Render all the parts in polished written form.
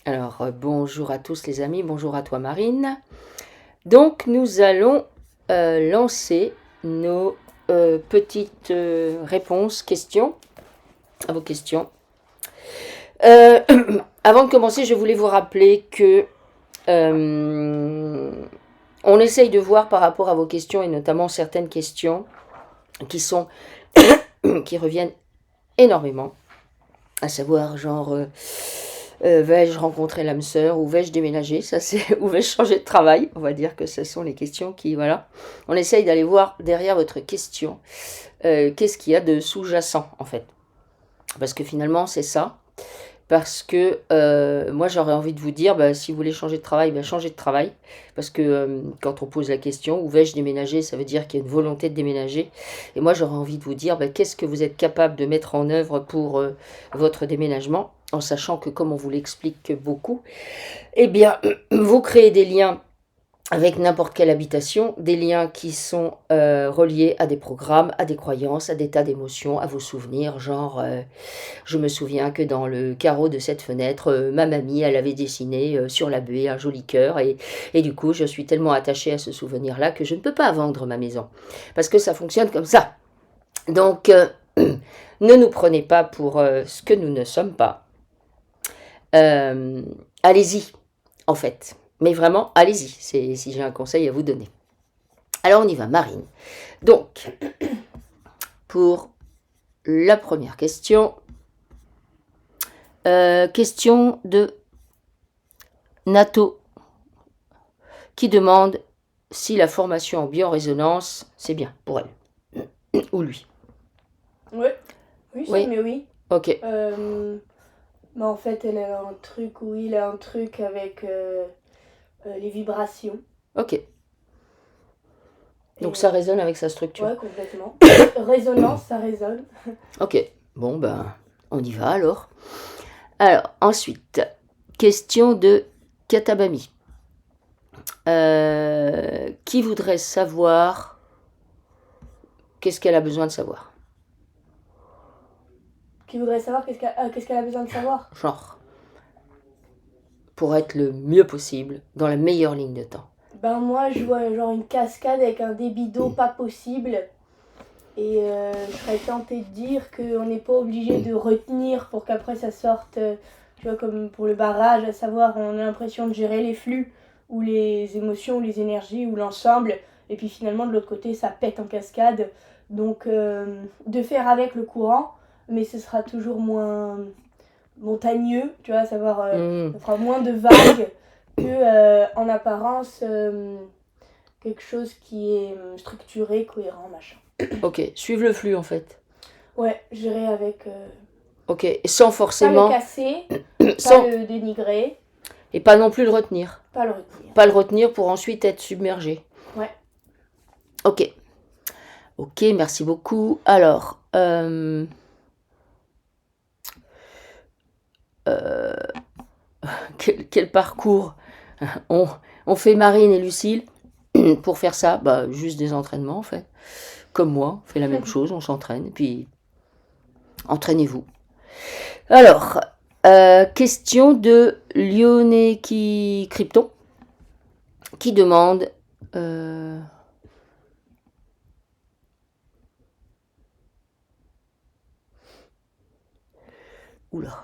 Alors, bonjour à tous les amis, bonjour à toi Marine. Donc, nous allons lancer nos petites réponses, questions, à vos questions. Euh, Avant de commencer, je voulais vous rappeler que euh, on essaye de voir par rapport à vos questions, et notamment certaines questions qui sont qui reviennent énormément, à savoir genre vais-je rencontrer l'âme sœur ou vais-je déménager, ça c'est ou vais-je changer de travail, on va dire que ce sont les questions qui voilà. On essaye d'aller voir derrière votre question qu'est-ce qu'il y a de sous-jacent en fait, parce que finalement c'est ça. Parce que moi j'aurais envie de vous dire, bah, si vous voulez changer de travail, bah, changez de travail. Parce que quand on pose la question, où vais-je déménager, ça veut dire qu'il y a une volonté de déménager. Et moi j'aurais envie de vous dire, bah, qu'est-ce que vous êtes capable de mettre en œuvre pour votre déménagement, en sachant que comme on vous l'explique beaucoup, eh bien vous créez des liens avec n'importe quelle habitation, des liens qui sont reliés à des programmes, à des croyances, à des tas d'émotions, à vos souvenirs, genre je me souviens que dans le carreau de cette fenêtre, ma mamie, elle avait dessiné sur la buée un joli cœur et du coup, je suis tellement attachée à ce souvenir-là que je ne peux pas vendre ma maison. Parce que ça fonctionne comme ça. Donc, ne nous prenez pas pour ce que nous ne sommes pas. Euh, Allez-y, en fait. Mais vraiment, allez-y, si j'ai un conseil à vous donner. Alors, on y va, Marine. Donc, pour la première question, question de Nato qui demande si la formation en biorésonance, c'est bien pour elle. Ou lui. Ouais, oui, ça, Oui, mais oui. ok. Bah en fait, elle a un truc, oui, il a un truc avec les vibrations. Ok. Et Donc ça résonne avec sa structure. ouais, complètement. Résonance, ça résonne. Ok. Bon, ben, on y va alors. Alors, ensuite, question de Katabami. Qui voudrait savoir qu'est-ce qu'elle a besoin de savoir? Qui voudrait savoir qu'est-ce qu'elle a besoin de savoir? Genre, pour être le mieux possible, dans la meilleure ligne de temps. Ben moi, je vois genre une cascade avec un débit d'eau pas possible. Et je serais tentée de dire qu'on n'est pas obligé de retenir pour qu'après ça sorte, tu vois, comme pour le barrage, à savoir on a l'impression de gérer les flux ou les émotions ou les énergies ou l'ensemble, et puis finalement de l'autre côté ça pète en cascade. Donc de faire avec le courant, mais ce sera toujours moins montagneux, tu vois, à savoir ça fera moins de vagues que en apparence quelque chose qui est structuré, cohérent, machin. Ok, suivre le flux en fait. Ouais, gérer avec. Ok, et sans Pas le forcément. casser, pas Sans, le dénigrer, et pas non plus le retenir. pas le retenir. Pas le retenir pour ensuite être submergé. Ouais. Ok. Ok, merci beaucoup. Alors, euh, quel parcours on fait Marine et Lucille pour faire ça? Bah, juste des entraînements en fait. Comme moi, on fait la même chose, on s'entraîne. Et puis, entraînez-vous. Alors, question de Lyoneki Krypton qui demande. Oula.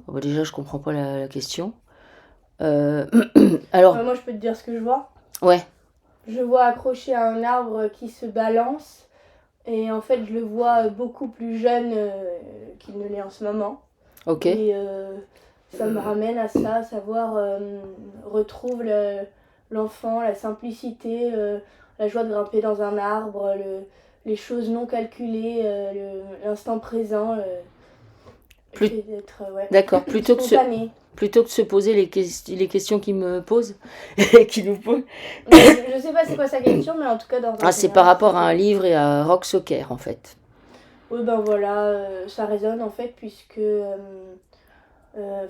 Oh, bah déjà, je comprends pas la question. Alors, Moi, je peux te dire ce que je vois. ouais, Je vois accroché à un arbre qui se balance. Et en fait, je le vois beaucoup plus jeune qu'il ne l'est en ce moment. ok. Et ça me ramène à ça, savoir retrouve l'enfant, la simplicité, la joie de grimper dans un arbre, les choses non calculées, l'instant présent. Plus- D'être D'accord, spontané. plutôt que de se poser les questions qu'il me pose, qui nous pose. Je sais pas c'est quoi sa question, mais en tout cas, dans un C'est par rapport à un livre et à Rock Soccer, en fait. Oui, ben voilà, ça résonne en fait, puisque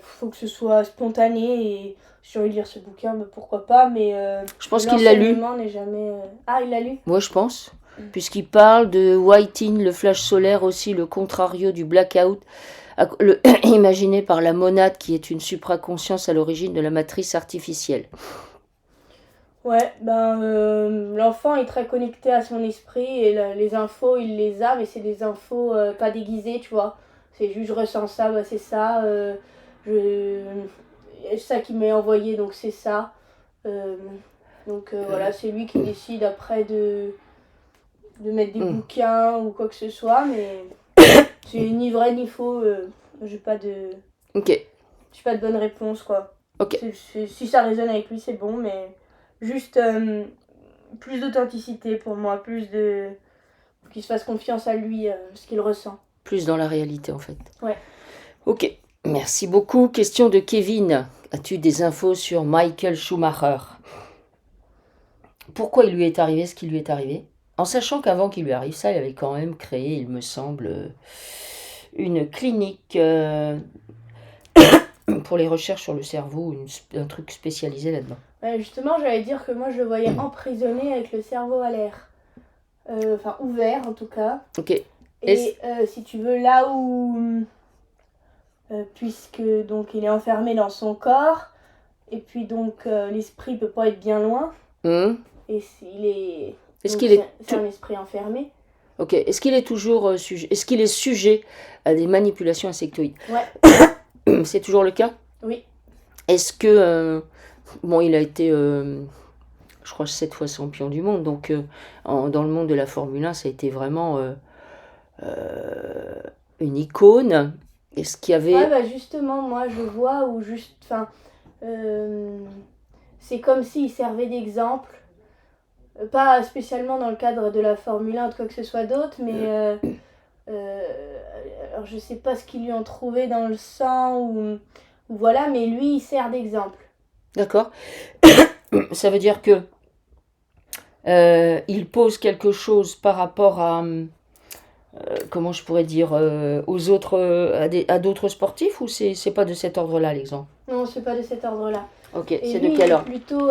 faut que ce soit spontané. Et si j'ai envie de lire ce bouquin, ben pourquoi pas, mais Je pense qu'il l'a lu. l'enseignement n'est jamais. Ah, il l'a lu? Moi, je pense. Puisqu'il parle de Whiting, le flash solaire aussi, le contrario du blackout. imaginé par la monade qui est une supraconscience à l'origine de la matrice artificielle. Ouais, l'enfant est très connecté à son esprit et les infos, il les a, mais c'est des infos pas déguisées, tu vois. C'est juste, je ressens ça, bah, c'est ça. Je... C'est ça qui m'est envoyé, donc c'est ça. Voilà, c'est lui qui décide après de mettre des bouquins ou quoi que ce soit, mais c'est ni vrai ni faux. J'ai pas de... Ok. J'ai pas de bonne réponse, quoi. Ok. Si ça résonne avec lui, c'est bon, mais juste plus d'authenticité pour moi, plus de... Pour qu'il se fasse confiance à lui, ce qu'il ressent. Plus dans la réalité, en fait. Ouais. Ok. Merci beaucoup. Question de Kevin. As-tu des infos sur Michael Schumacher? Pourquoi il lui est arrivé ce qui lui est arrivé? En sachant qu'avant qu'il lui arrive ça, il avait quand même créé, il me semble, une clinique pour les recherches sur le cerveau, un truc spécialisé là-dedans. Ouais, justement, j'allais dire que moi, je le voyais emprisonné avec le cerveau à l'air. Enfin, ouvert, en tout cas. Ok. Et si tu veux, là où... puisque, donc, il est enfermé dans son corps, et puis, donc, l'esprit peut pas être bien loin. Et c'est un esprit enfermé. Ok. Est-ce qu'il est toujours sujet à des manipulations insectoïdes? Ouais. C'est toujours le cas? Oui. Est-ce que... il a été, je crois, 7 fois champion du monde. Donc, dans le monde de la Formule 1, ça a été vraiment une icône. Est-ce qu'il y avait... Ouais, justement, moi, je vois où juste... Enfin, c'est comme s'il servait d'exemple. Pas spécialement dans le cadre de la Formule 1 ou de quoi que ce soit d'autre, mais alors je sais pas ce qu'ils lui ont trouvé dans le sang ou voilà, mais lui il sert d'exemple. D'accord. Ça veut dire que il pose quelque chose par rapport à comment je pourrais dire aux autres à d'autres sportifs, ou c'est pas de cet ordre-là l'exemple? Non, c'est pas de cet ordre-là. Ok, et c'est lui, de quel ordre? Plutôt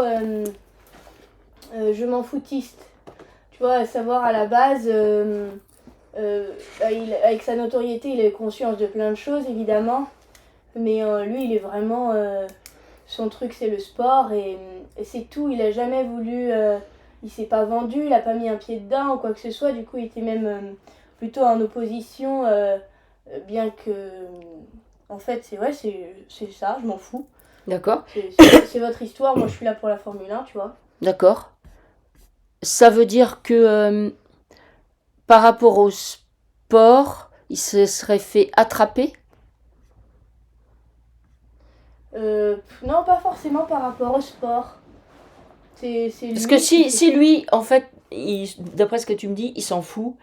je m'en foutiste. Tu vois, à savoir à la base, avec sa notoriété, il a eu conscience de plein de choses évidemment, mais lui, il est vraiment son truc, c'est le sport et c'est tout. Il a jamais voulu, il s'est pas vendu, il a pas mis un pied dedans ou quoi que ce soit. Du coup, il était même plutôt en opposition, bien que, en fait, c'est ça. Je m'en fous. D'accord. C'est votre histoire. Moi, je suis là pour la Formule 1, tu vois. D'accord. Ça veut dire que par rapport au sport, il se serait fait attraper? Non, pas forcément par rapport au sport. Parce que si lui, en fait, d'après ce que tu me dis, il s'en fout.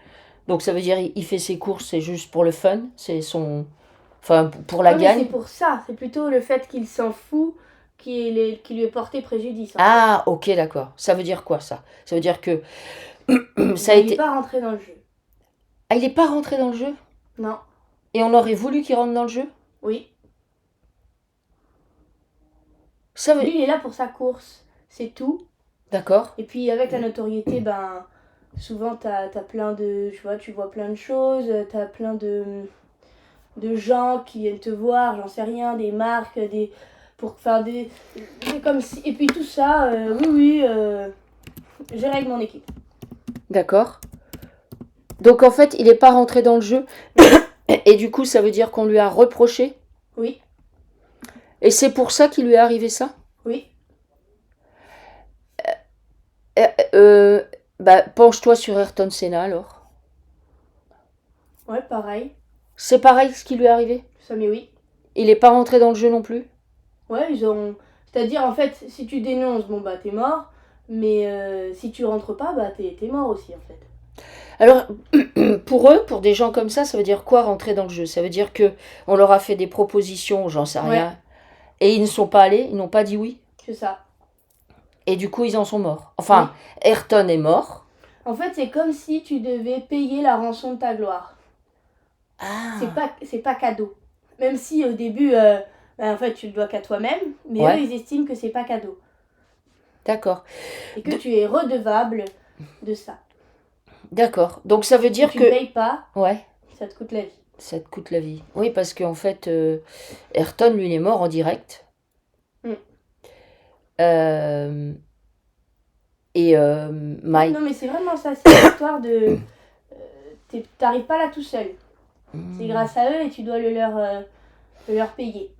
Donc ça veut dire il fait ses courses, c'est juste pour le fun, c'est son... Enfin, pour la gagne. C'est pour ça, c'est plutôt le fait qu'il s'en fout qui lui est porté préjudice. Ah, ok, d'accord. Ça veut dire quoi, ça? Ça veut dire que ça a été... Il n'est pas rentré dans le jeu. Ah, il n'est pas rentré dans le jeu? Non. Et on aurait voulu qu'il rentre dans le jeu? Oui. Ça veut... Lui, il est là pour sa course, c'est tout. D'accord. Et puis avec la notoriété, souvent t'as plein de... Tu vois plein de choses, t'as plein de gens qui viennent te voir, j'en sais rien, des marques, pour faire des... C'est comme si... Et puis tout ça, gérer avec mon équipe. D'accord. Donc en fait, il n'est pas rentré dans le jeu. Et du coup, ça veut dire qu'on lui a reproché? Oui. Et c'est pour ça qu'il lui est arrivé ça? Oui. Penche-toi sur Ayrton Senna alors. Ouais, pareil. C'est pareil ce qui lui est arrivé? Ça, mais oui. Il n'est pas rentré dans le jeu non plus? Ouais, ils ont... C'est-à-dire, en fait, si tu dénonces, t'es mort. Mais si tu rentres pas, t'es mort aussi, en fait. Alors, pour eux, pour des gens comme ça veut dire quoi rentrer dans le jeu? Ça veut dire que on leur a fait des propositions, j'en sais rien, ouais. Et ils ne sont pas allés, ils n'ont pas dit oui? C'est ça. Et du coup, ils en sont morts. Enfin, oui. Ayrton est mort. En fait, c'est comme si tu devais payer la rançon de ta gloire. Ah. C'est pas cadeau. Même si au début, en fait, tu le dois qu'à toi-même, mais ouais. Eux, ils estiment que c'est pas cadeau. D'accord. Et que tu es redevable de ça. D'accord. Donc ça veut dire si tu ne payes pas, ouais. Ça te coûte la vie. Ça te coûte la vie. Oui, parce qu'en fait, Ayrton, lui, il est mort en direct. Mm. Euh, et Mike. Non, mais c'est vraiment ça, c'est l'histoire de. T'arrives pas là tout seul. C'est grâce à eux et tu dois le leur payer.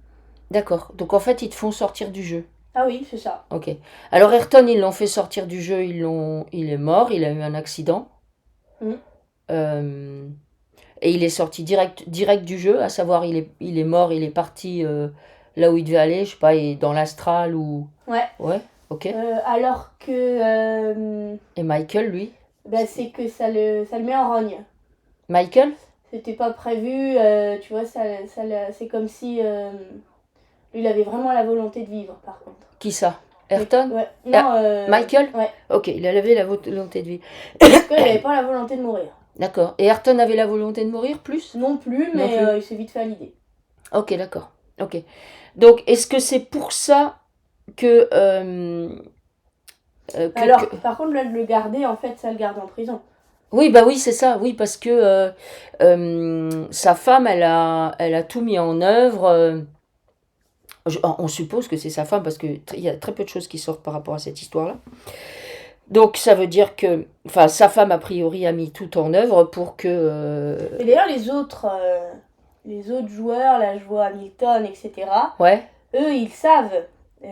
D'accord. Donc en fait, ils te font sortir du jeu. Ah oui, c'est ça. Ok. Alors Ayrton, ils l'ont fait sortir du jeu, il est mort, il a eu un accident. Mm. Euh, et il est sorti direct du jeu, à savoir il est mort, il est parti là où il devait aller, je sais pas, dans l'astral ou... Ouais. Ouais, ok. Alors que. Et Michael, lui? Bah, c'est que ça le met en rogne. Michael? C'était pas prévu, tu vois, c'est comme si. Lui, il avait vraiment la volonté de vivre, par contre. Qui ça? Ayrton? Ouais. Non, Michael? Ouais. Ok, il avait la volonté de vivre. Parce qu'il avait pas la volonté de mourir. D'accord. Et Ayrton avait la volonté de mourir plus? Non plus, Non mais plus. il s'est vite fait à l'idée. Ok, d'accord. Ok. Donc, est-ce que c'est pour ça que... Alors, par contre, là, de le garder, en fait, ça le garde en prison. Oui, bah oui, c'est ça, oui, parce que sa femme, elle a tout mis en œuvre. On suppose que c'est sa femme, parce qu'il y a très peu de choses qui sortent par rapport à cette histoire-là. Donc ça veut dire que, enfin, sa femme, a priori, a mis tout en œuvre pour que... Et d'ailleurs, les autres joueurs, là, je vois Hamilton, etc., Ouais, eux, ils savent. Tu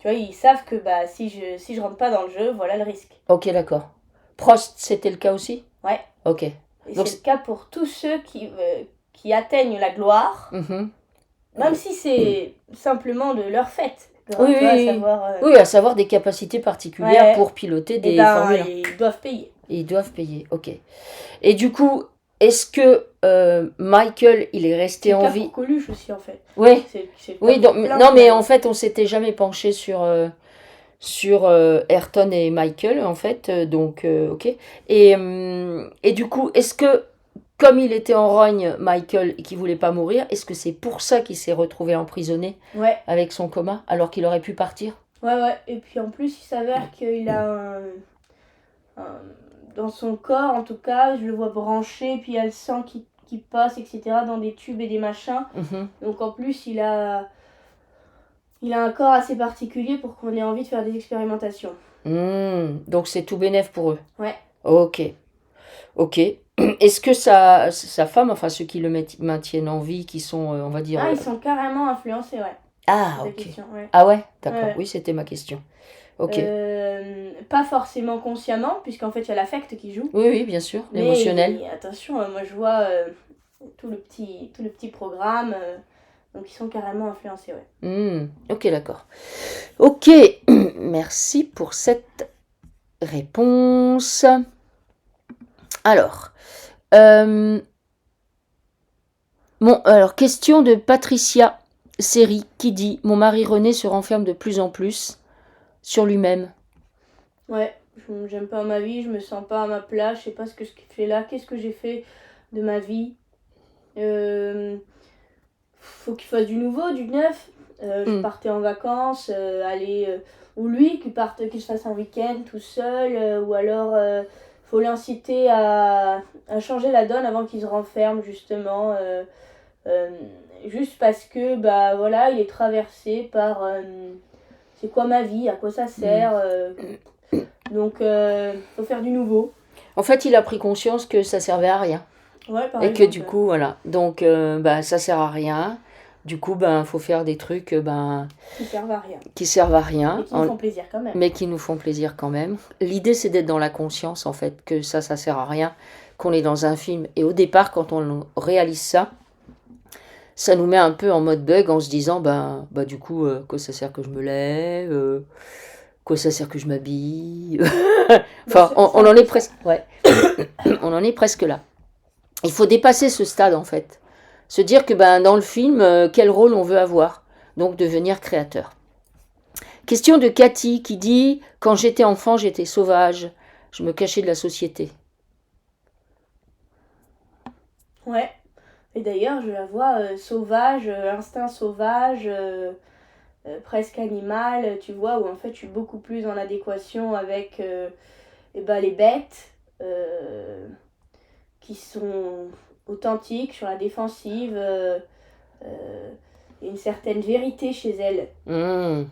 vois, ils savent que bah, si je rentre pas dans le jeu, voilà le risque. ok, d'accord. Prost, c'était le cas aussi? Ouais. Ok. Et Donc, c'est le cas pour tous ceux qui atteignent la gloire, mhm. même si c'est simplement de leur fait. Oui, Tu vois, oui, savoir, oui, à savoir des capacités particulières Ouais. pour piloter et des ben, Formule 1. ils doivent payer. Et ils doivent payer, ok. Et du coup, est-ce que Michael, il est C'est resté le en cas vie? pour Coluche aussi, en fait. Oui, C'est le oui, cas pour plein non, de mais gens. en fait, on s'était jamais penché sur Ayrton et Michael, en fait, donc, ok. Et du coup, est-ce que, comme il était en rogne, Michael, et qu'il voulait pas mourir, est-ce que c'est pour ça qu'il s'est retrouvé emprisonné Ouais, avec son coma, alors qu'il aurait pu partir? ouais. Et puis en plus, il s'avère qu'il a dans son corps, en tout cas, je le vois branché, puis il y a le sang qui passe, etc., dans des tubes et des machins. Mhm. Donc en plus, il a un corps assez particulier pour qu'on ait envie de faire des expérimentations. Donc c'est tout bénef pour eux. Ouais. Ok. Ok. Est-ce que sa femme, enfin ceux qui le maintiennent en vie, qui sont, on va dire... Ah, ils sont carrément influencés, ouais. Ah, C'est ta ok. question, ouais. Ah ouais, d'accord. Ouais. Oui, c'était ma question. Ok. Pas forcément consciemment, puisqu'en fait, il y a l'affect qui joue. Oui, oui, bien sûr. L'émotionnel. Mais attention, moi je vois tout le petit programme, donc ils sont carrément influencés, ouais. Ok, d'accord. Ok, merci pour cette réponse. Alors, alors question de Patricia Seri qui dit: Mon mari René se renferme de plus en plus sur lui-même. Ouais, j'aime pas ma vie, je me sens pas à ma place, je sais pas ce que je fais là, qu'est-ce que j'ai fait de ma vie. Faut qu'il fasse du nouveau, du neuf. Je partais en vacances, ou lui qu'il se fasse un week-end tout seul, ou alors faut l'inciter à changer la donne avant qu'il se renferme justement. Juste parce que bah voilà, il est traversé par c'est quoi ma vie, à quoi ça sert. Donc faut faire du nouveau. En fait, il a pris conscience que ça servait à rien. Ouais, par Et exemple. que du coup, voilà. Donc, ça sert à rien. Du coup, faut faire des trucs qui servent à rien. qui servent à rien. Mais qui nous font plaisir quand même. Mais qui nous font plaisir quand même. L'idée, c'est d'être dans la conscience, en fait, que ça sert à rien, qu'on est dans un film. Et au départ, quand on réalise ça, ça nous met un peu en mode bug en se disant, du coup, quoi ça sert que je me lève, quoi ça sert que je m'habille. Enfin, on en est presque... Ouais. On en est presque là. Il faut dépasser ce stade, en fait. Se dire que dans le film, quel rôle on veut avoir. Donc devenir créateur. Question de Cathy qui dit: Quand j'étais enfant, j'étais sauvage. Je me cachais de la société. Ouais. Et d'ailleurs, je la vois sauvage, instinct sauvage, presque animal, tu vois, où en fait je suis beaucoup plus en adéquation avec les bêtes qui sont authentique, sur la défensive, et une certaine vérité chez elle. Hmm.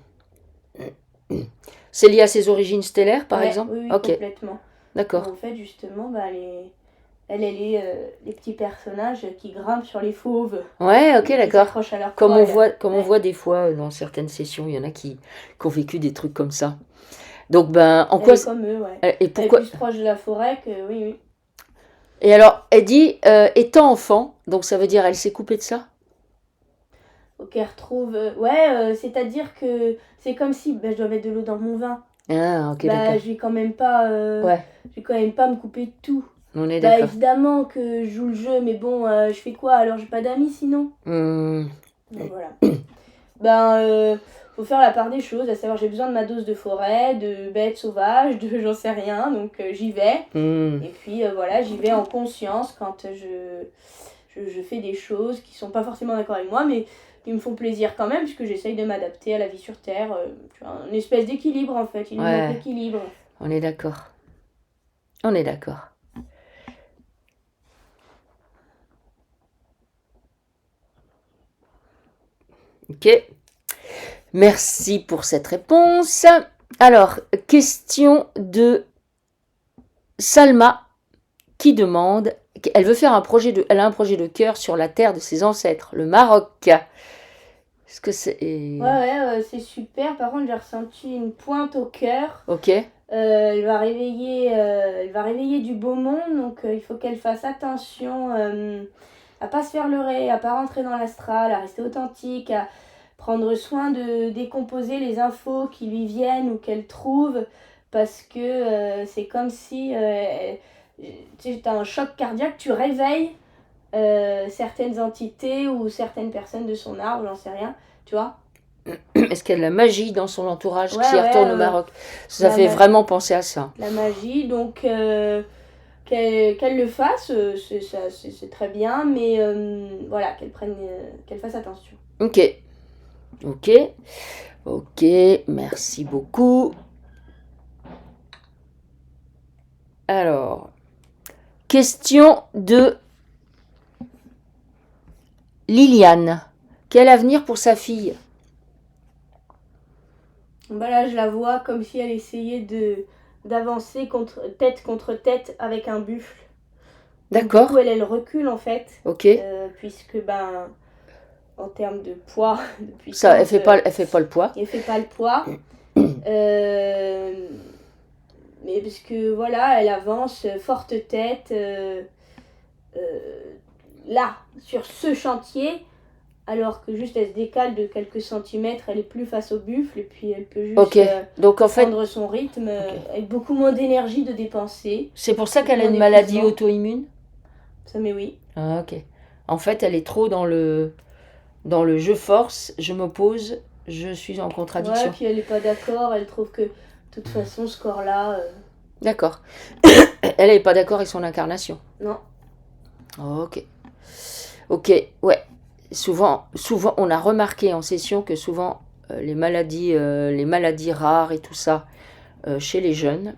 C'est lié à ses origines stellaires, par Ouais, exemple? oui, Ok, complètement. d'accord. En fait, justement, elle est les petits personnages qui grimpent sur les fauves, Ouais, ok, qui d'accord. s'accrochent à leur Comme on poil. voit, comme on Ouais. voit des fois dans certaines sessions, il y en a qui ont vécu des trucs comme ça. Donc, ben, en Elle quoi... est comme eux, ouais. Et Elle est pourquoi... plus proche de la forêt que... Oui, oui. Et alors, elle dit, étant enfant, donc ça veut dire elle s'est coupée de ça? Ok, elle retrouve... ouais, c'est-à-dire que c'est comme si... je dois mettre de l'eau dans mon vin. Ah, ok, d'accord. Je vais quand même pas... Ouais, je vais quand même pas me couper de tout. on est d'accord. Évidemment que je joue le jeu, mais bon, je fais quoi? Alors, j'ai pas d'amis, sinon. Hmm, Donc, voilà. Faut faire la part des choses, à savoir j'ai besoin de ma dose de forêt, de bêtes sauvages, de j'en sais rien, donc j'y vais. hmm. Et puis voilà, j'y vais en conscience quand je fais des choses qui sont pas forcément d'accord avec moi, mais qui me font plaisir quand même, puisque j'essaye de m'adapter à la vie sur Terre. Tu vois, une espèce d'équilibre en fait, il nous manque Ouais, l'équilibre. on est d'accord. On est d'accord. Ok. Merci pour cette réponse. Alors, question de Salma qui demande, elle veut faire elle a un projet de cœur sur la terre de ses ancêtres, le Maroc. Est-ce que c'est... Ouais, c'est super. Par contre, j'ai ressenti une pointe au cœur. Ok, Elle va réveiller du beau monde, donc il faut qu'elle fasse attention à pas se faire leurrer, à pas rentrer dans l'astral, à rester authentique, à prendre soin de décomposer les infos qui lui viennent ou qu'elle trouve, parce que c'est comme si tu as un choc cardiaque, tu réveilles certaines entités ou certaines personnes de son arbre, j'en sais rien, tu vois. est-ce qu'il y a de la magie dans son entourage Ouais, qui retourne au ouais, Maroc? Ça la fait ma- vraiment penser à ça. la magie, donc qu'elle le fasse, c'est très bien, mais voilà, qu'elle fasse attention. Ok, ok, ok, merci beaucoup. Alors, question de Liliane. Quel avenir pour sa fille? Là, je la vois comme si elle essayait d'avancer tête contre tête avec un buffle. Donc, du coup, D'accord, elle recule en fait, ok. puisque en termes de poids, de Ça, puissance, elle fait pas le poids. elle fait pas le poids. Mais parce que voilà, elle avance forte tête là, sur ce chantier, alors que juste elle se décale de quelques centimètres, elle est plus face au buffle et puis elle peut juste Ok, donc en fait, prendre son rythme avec beaucoup moins d'énergie de dépenser. c'est pour ça qu'elle a Moins une maladie d'épuisement. auto-immune? Ça, mais oui. Ah, ok. En fait, elle est trop dans le je force, je m'oppose, je suis en Ouais, contradiction. puis elle est pas d'accord, elle trouve que de toute façon ce corps-là, D'accord. Elle n'est pas d'accord avec son incarnation. non. Ok. Ok, ouais. Souvent, on a remarqué en session que souvent les maladies rares et tout ça chez les jeunes,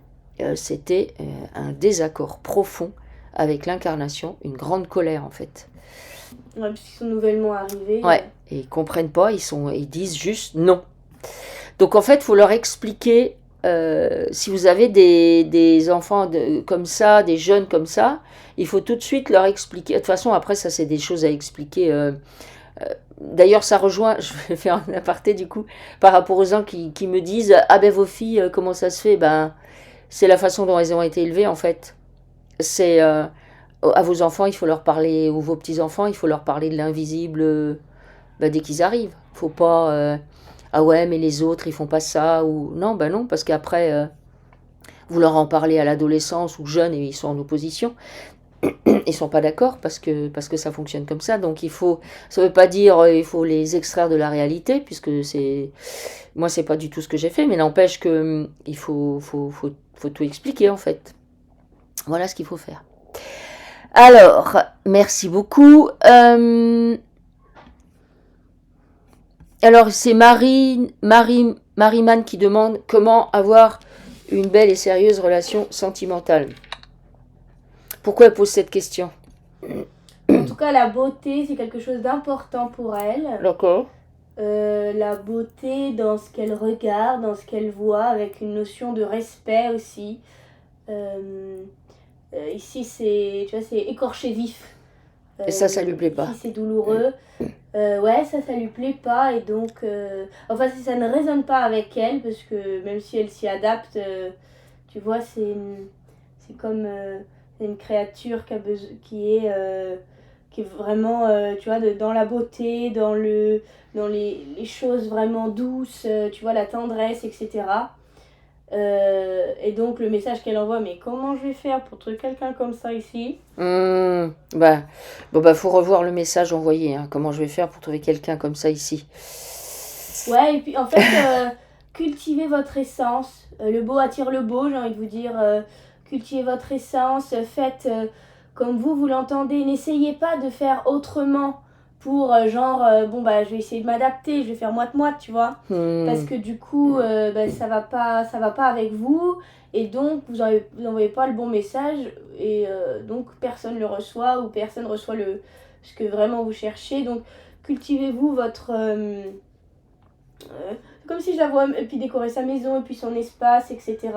c'était un désaccord profond avec l'incarnation, une grande colère en fait. Ouais, parce qu'ils sont nouvellement arrivés. Ouais, et ils comprennent pas, ils disent juste non. Donc en fait, il faut leur expliquer, si vous avez des enfants comme ça, des jeunes comme ça, il faut tout de suite leur expliquer. De toute façon, après, ça, c'est des choses à expliquer. D'ailleurs, ça rejoint, je vais faire un aparté du coup, par rapport aux gens qui me disent, ah ben vos filles, comment ça se fait? Ben, c'est la façon dont elles ont été élevées en fait. C'est à vos enfants, il faut leur parler, ou vos petits-enfants, il faut leur parler de l'invisible dès qu'ils arrivent. Faut pas ah ouais, mais les autres, ils font pas ça, ou non, non, parce qu'après, vous leur en parlez à l'adolescence ou jeunes et ils sont en opposition. Ils sont pas d'accord parce que ça fonctionne comme ça. Donc ça veut pas dire il faut les extraire de la réalité, puisque moi c'est pas du tout ce que j'ai fait, mais n'empêche que il faut tout expliquer en fait. Voilà ce qu'il faut faire. Alors, merci beaucoup. Alors, c'est Marie-Man qui demande comment avoir une belle et sérieuse relation sentimentale. Pourquoi elle pose cette question? En tout cas, la beauté, c'est quelque chose d'important pour elle. D'accord. La beauté dans ce qu'elle regarde, dans ce qu'elle voit, avec une notion de respect aussi. Ici, c'est, tu vois, c'est écorché vif. Et ça lui plaît pas. Ici, c'est douloureux. Ouais, ça lui plaît pas. Et donc, enfin, si ça ne résonne pas avec elle, parce que même si elle s'y adapte, tu vois, c'est comme une créature qui est vraiment, tu vois, dans la beauté, dans les choses vraiment douces, tu vois, la tendresse, etc. Et donc le message qu'elle envoie, mais comment je vais faire pour trouver quelqu'un comme ça ici? Faut revoir le message envoyé. Hein. Comment je vais faire pour trouver quelqu'un comme ça ici? Ouais, et puis en fait, cultivez votre essence. Le beau attire le beau, j'ai envie de vous dire. Cultivez votre essence, faites comme vous l'entendez. N'essayez pas de faire autrement pour je vais essayer de m'adapter, je vais faire moite-moite, tu vois. Parce que du coup, ça va pas avec vous. Et donc, vous n'envoyez pas le bon message. Et donc, personne le reçoit ou personne reçoit ce que vraiment vous cherchez. Donc, cultivez-vous votre... comme si je la vois, et puis décorer sa maison, et puis son espace, etc.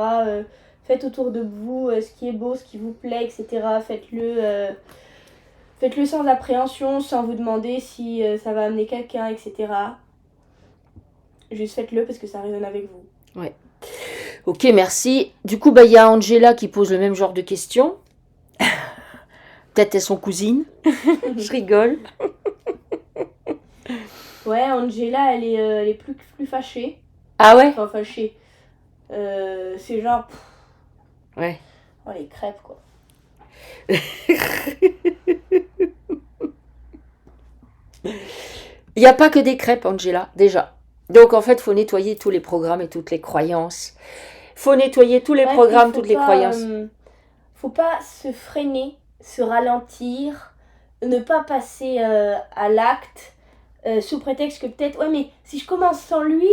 Faites autour de vous ce qui est beau, ce qui vous plaît, etc. Faites-le sans appréhension, sans vous demander si ça va amener quelqu'un, etc. Juste faites-le parce que ça résonne avec vous. Ouais. Ok, merci. Du coup, il y a Angela qui pose le même genre de questions. Peut-être elles sont cousines. Je rigole. Ouais, Angela, elle est plus fâchée. Ah ouais? Enfin, fâchée. C'est genre... Ouais. Oh, les crêpes, quoi. Il n'y a pas que des crêpes, Angela, déjà. Donc, en fait, il faut nettoyer tous les programmes et toutes les croyances. Il faut nettoyer tous les programmes, toutes les croyances. Faut pas se freiner, se ralentir, ne pas passer à l'acte sous prétexte que peut-être, ouais, mais si je commence sans lui,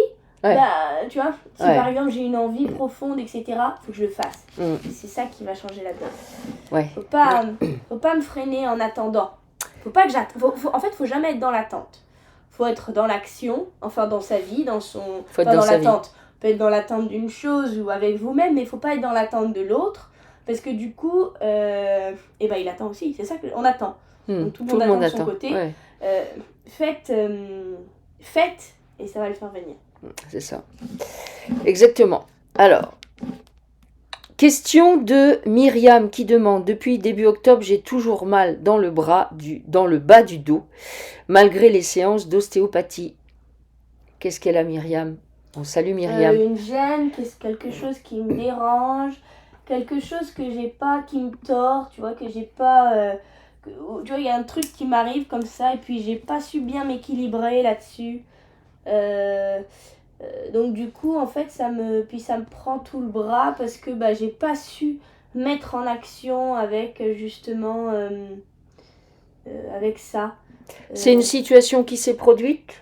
tu vois, si par exemple j'ai une envie profonde, etc., faut que je le fasse. C'est ça qui va changer la donne. Ouais. Faut pas me freiner en attendant. Faut pas que j'attende. En fait, faut jamais être dans l'attente. Faut être dans l'action, enfin dans sa vie, dans l'attente. Peut être dans l'attente d'une chose ou avec vous-même, mais faut pas être dans l'attente de l'autre, parce que du coup, il attend aussi. C'est ça qu'on attend. Donc tout le monde attend de son côté. Ouais. Faites, et ça va le faire venir. C'est ça. Exactement. Alors, question de Myriam qui demande: depuis début octobre, j'ai toujours mal dans le bas du dos, malgré les séances d'ostéopathie. Qu'est-ce qu'elle a, Myriam? On salue Myriam. Une gêne, quelque chose qui me dérange, quelque chose que j'ai pas, qui me tord, tu vois, que j'ai pas... tu vois, il y a un truc qui m'arrive comme ça, et puis j'ai pas su bien m'équilibrer là-dessus. Donc du coup, en fait, ça me prend tout le bras, parce que j'ai pas su mettre en action avec, justement, avec ça. C'est une situation qui s'est produite?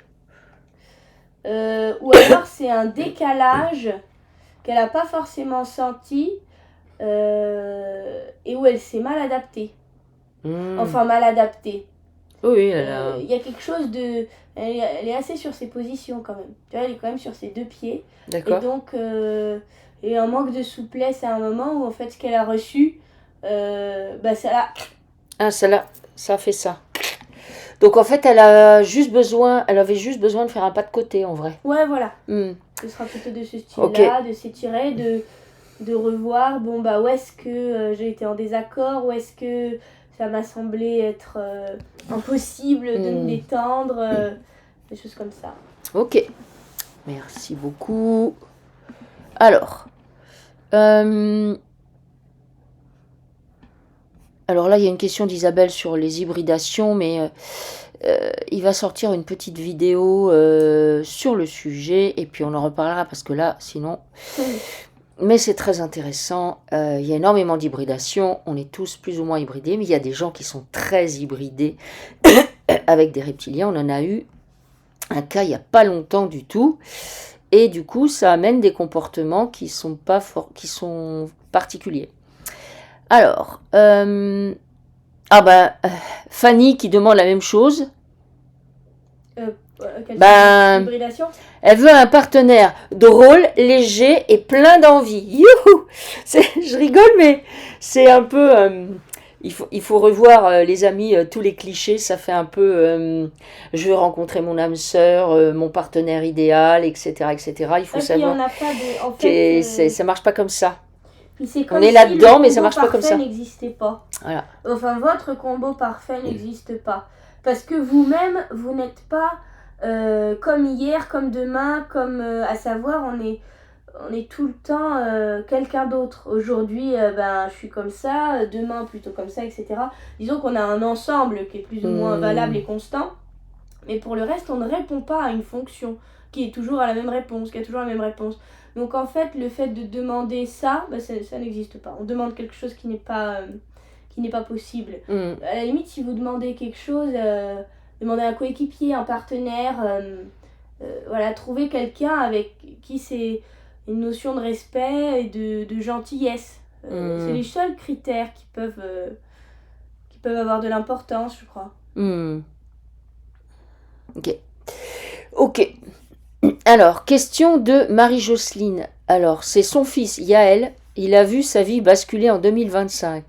Ou alors c'est un décalage qu'elle n'a pas forcément senti, et où elle s'est mal adaptée. Enfin, mal adaptée. Oui, elle a... y a quelque chose de... Elle est assez sur ses positions quand même. Tu vois, elle est quand même sur ses deux pieds. D'accord. Et donc, il y a un manque de souplesse à un moment où en fait ce qu'elle a reçu, ça l'a... Ah, ça fait ça. Donc en fait, elle avait juste besoin de faire un pas de côté en vrai. Ouais, voilà. Ce sera plutôt de ce style-là, de s'étirer, de revoir, où est-ce que j'ai été en désaccord, où est-ce que ça m'a semblé être impossible de me détendre, des choses comme ça. Ok, merci beaucoup. Alors là, il y a une question d'Isabelle sur les hybridations, mais il va sortir une petite vidéo sur le sujet, et puis on en reparlera, parce que là, sinon... Mais c'est très intéressant, il y a énormément d'hybridation, on est tous plus ou moins hybridés, mais il y a des gens qui sont très hybridés avec des reptiliens. On en a eu un cas il n'y a pas longtemps du tout, et du coup ça amène des comportements qui sont particuliers. Alors, Ah ben, Fanny qui demande la même chose. Quelle Ben, hybridation? elle veut un partenaire drôle, léger et plein d'envie. Youhou! Je rigole, mais c'est un peu... il faut revoir, les amis, tous les clichés. Ça fait un peu... je veux rencontrer mon âme sœur, mon partenaire idéal, etc., etc. Il faut Et puis on savoir n'a pas de. En que fait, ça marche pas comme ça. puis c'est On comme est si là-dedans, le mais ça combo marche pas comme parfait ça. n'existait pas. Voilà. Enfin, votre combo parfait n'existe pas. Parce que vous-même, vous n'êtes pas comme hier, comme demain, comme à savoir, on est tout le temps quelqu'un d'autre. Aujourd'hui, ben, je suis comme ça, demain plutôt comme ça, etc. Disons qu'on a un ensemble qui est plus ou moins valable et constant, mais pour le reste, on ne répond pas à une fonction qui est toujours à la même réponse, qui a toujours la même réponse. Donc en fait, le fait de demander ça, ben, ça n'existe pas. On demande quelque chose qui n'est pas possible. À la limite, si vous demandez quelque chose, demandez un coéquipier, un partenaire, voilà, trouver quelqu'un avec qui c'est une notion de respect et de gentillesse. C'est les seuls critères qui peuvent avoir de l'importance, je crois. Ok. Ok. Alors, question de Marie-Jocelyne. Alors, c'est son fils, Yaël. Il a vu sa vie basculer en 2025.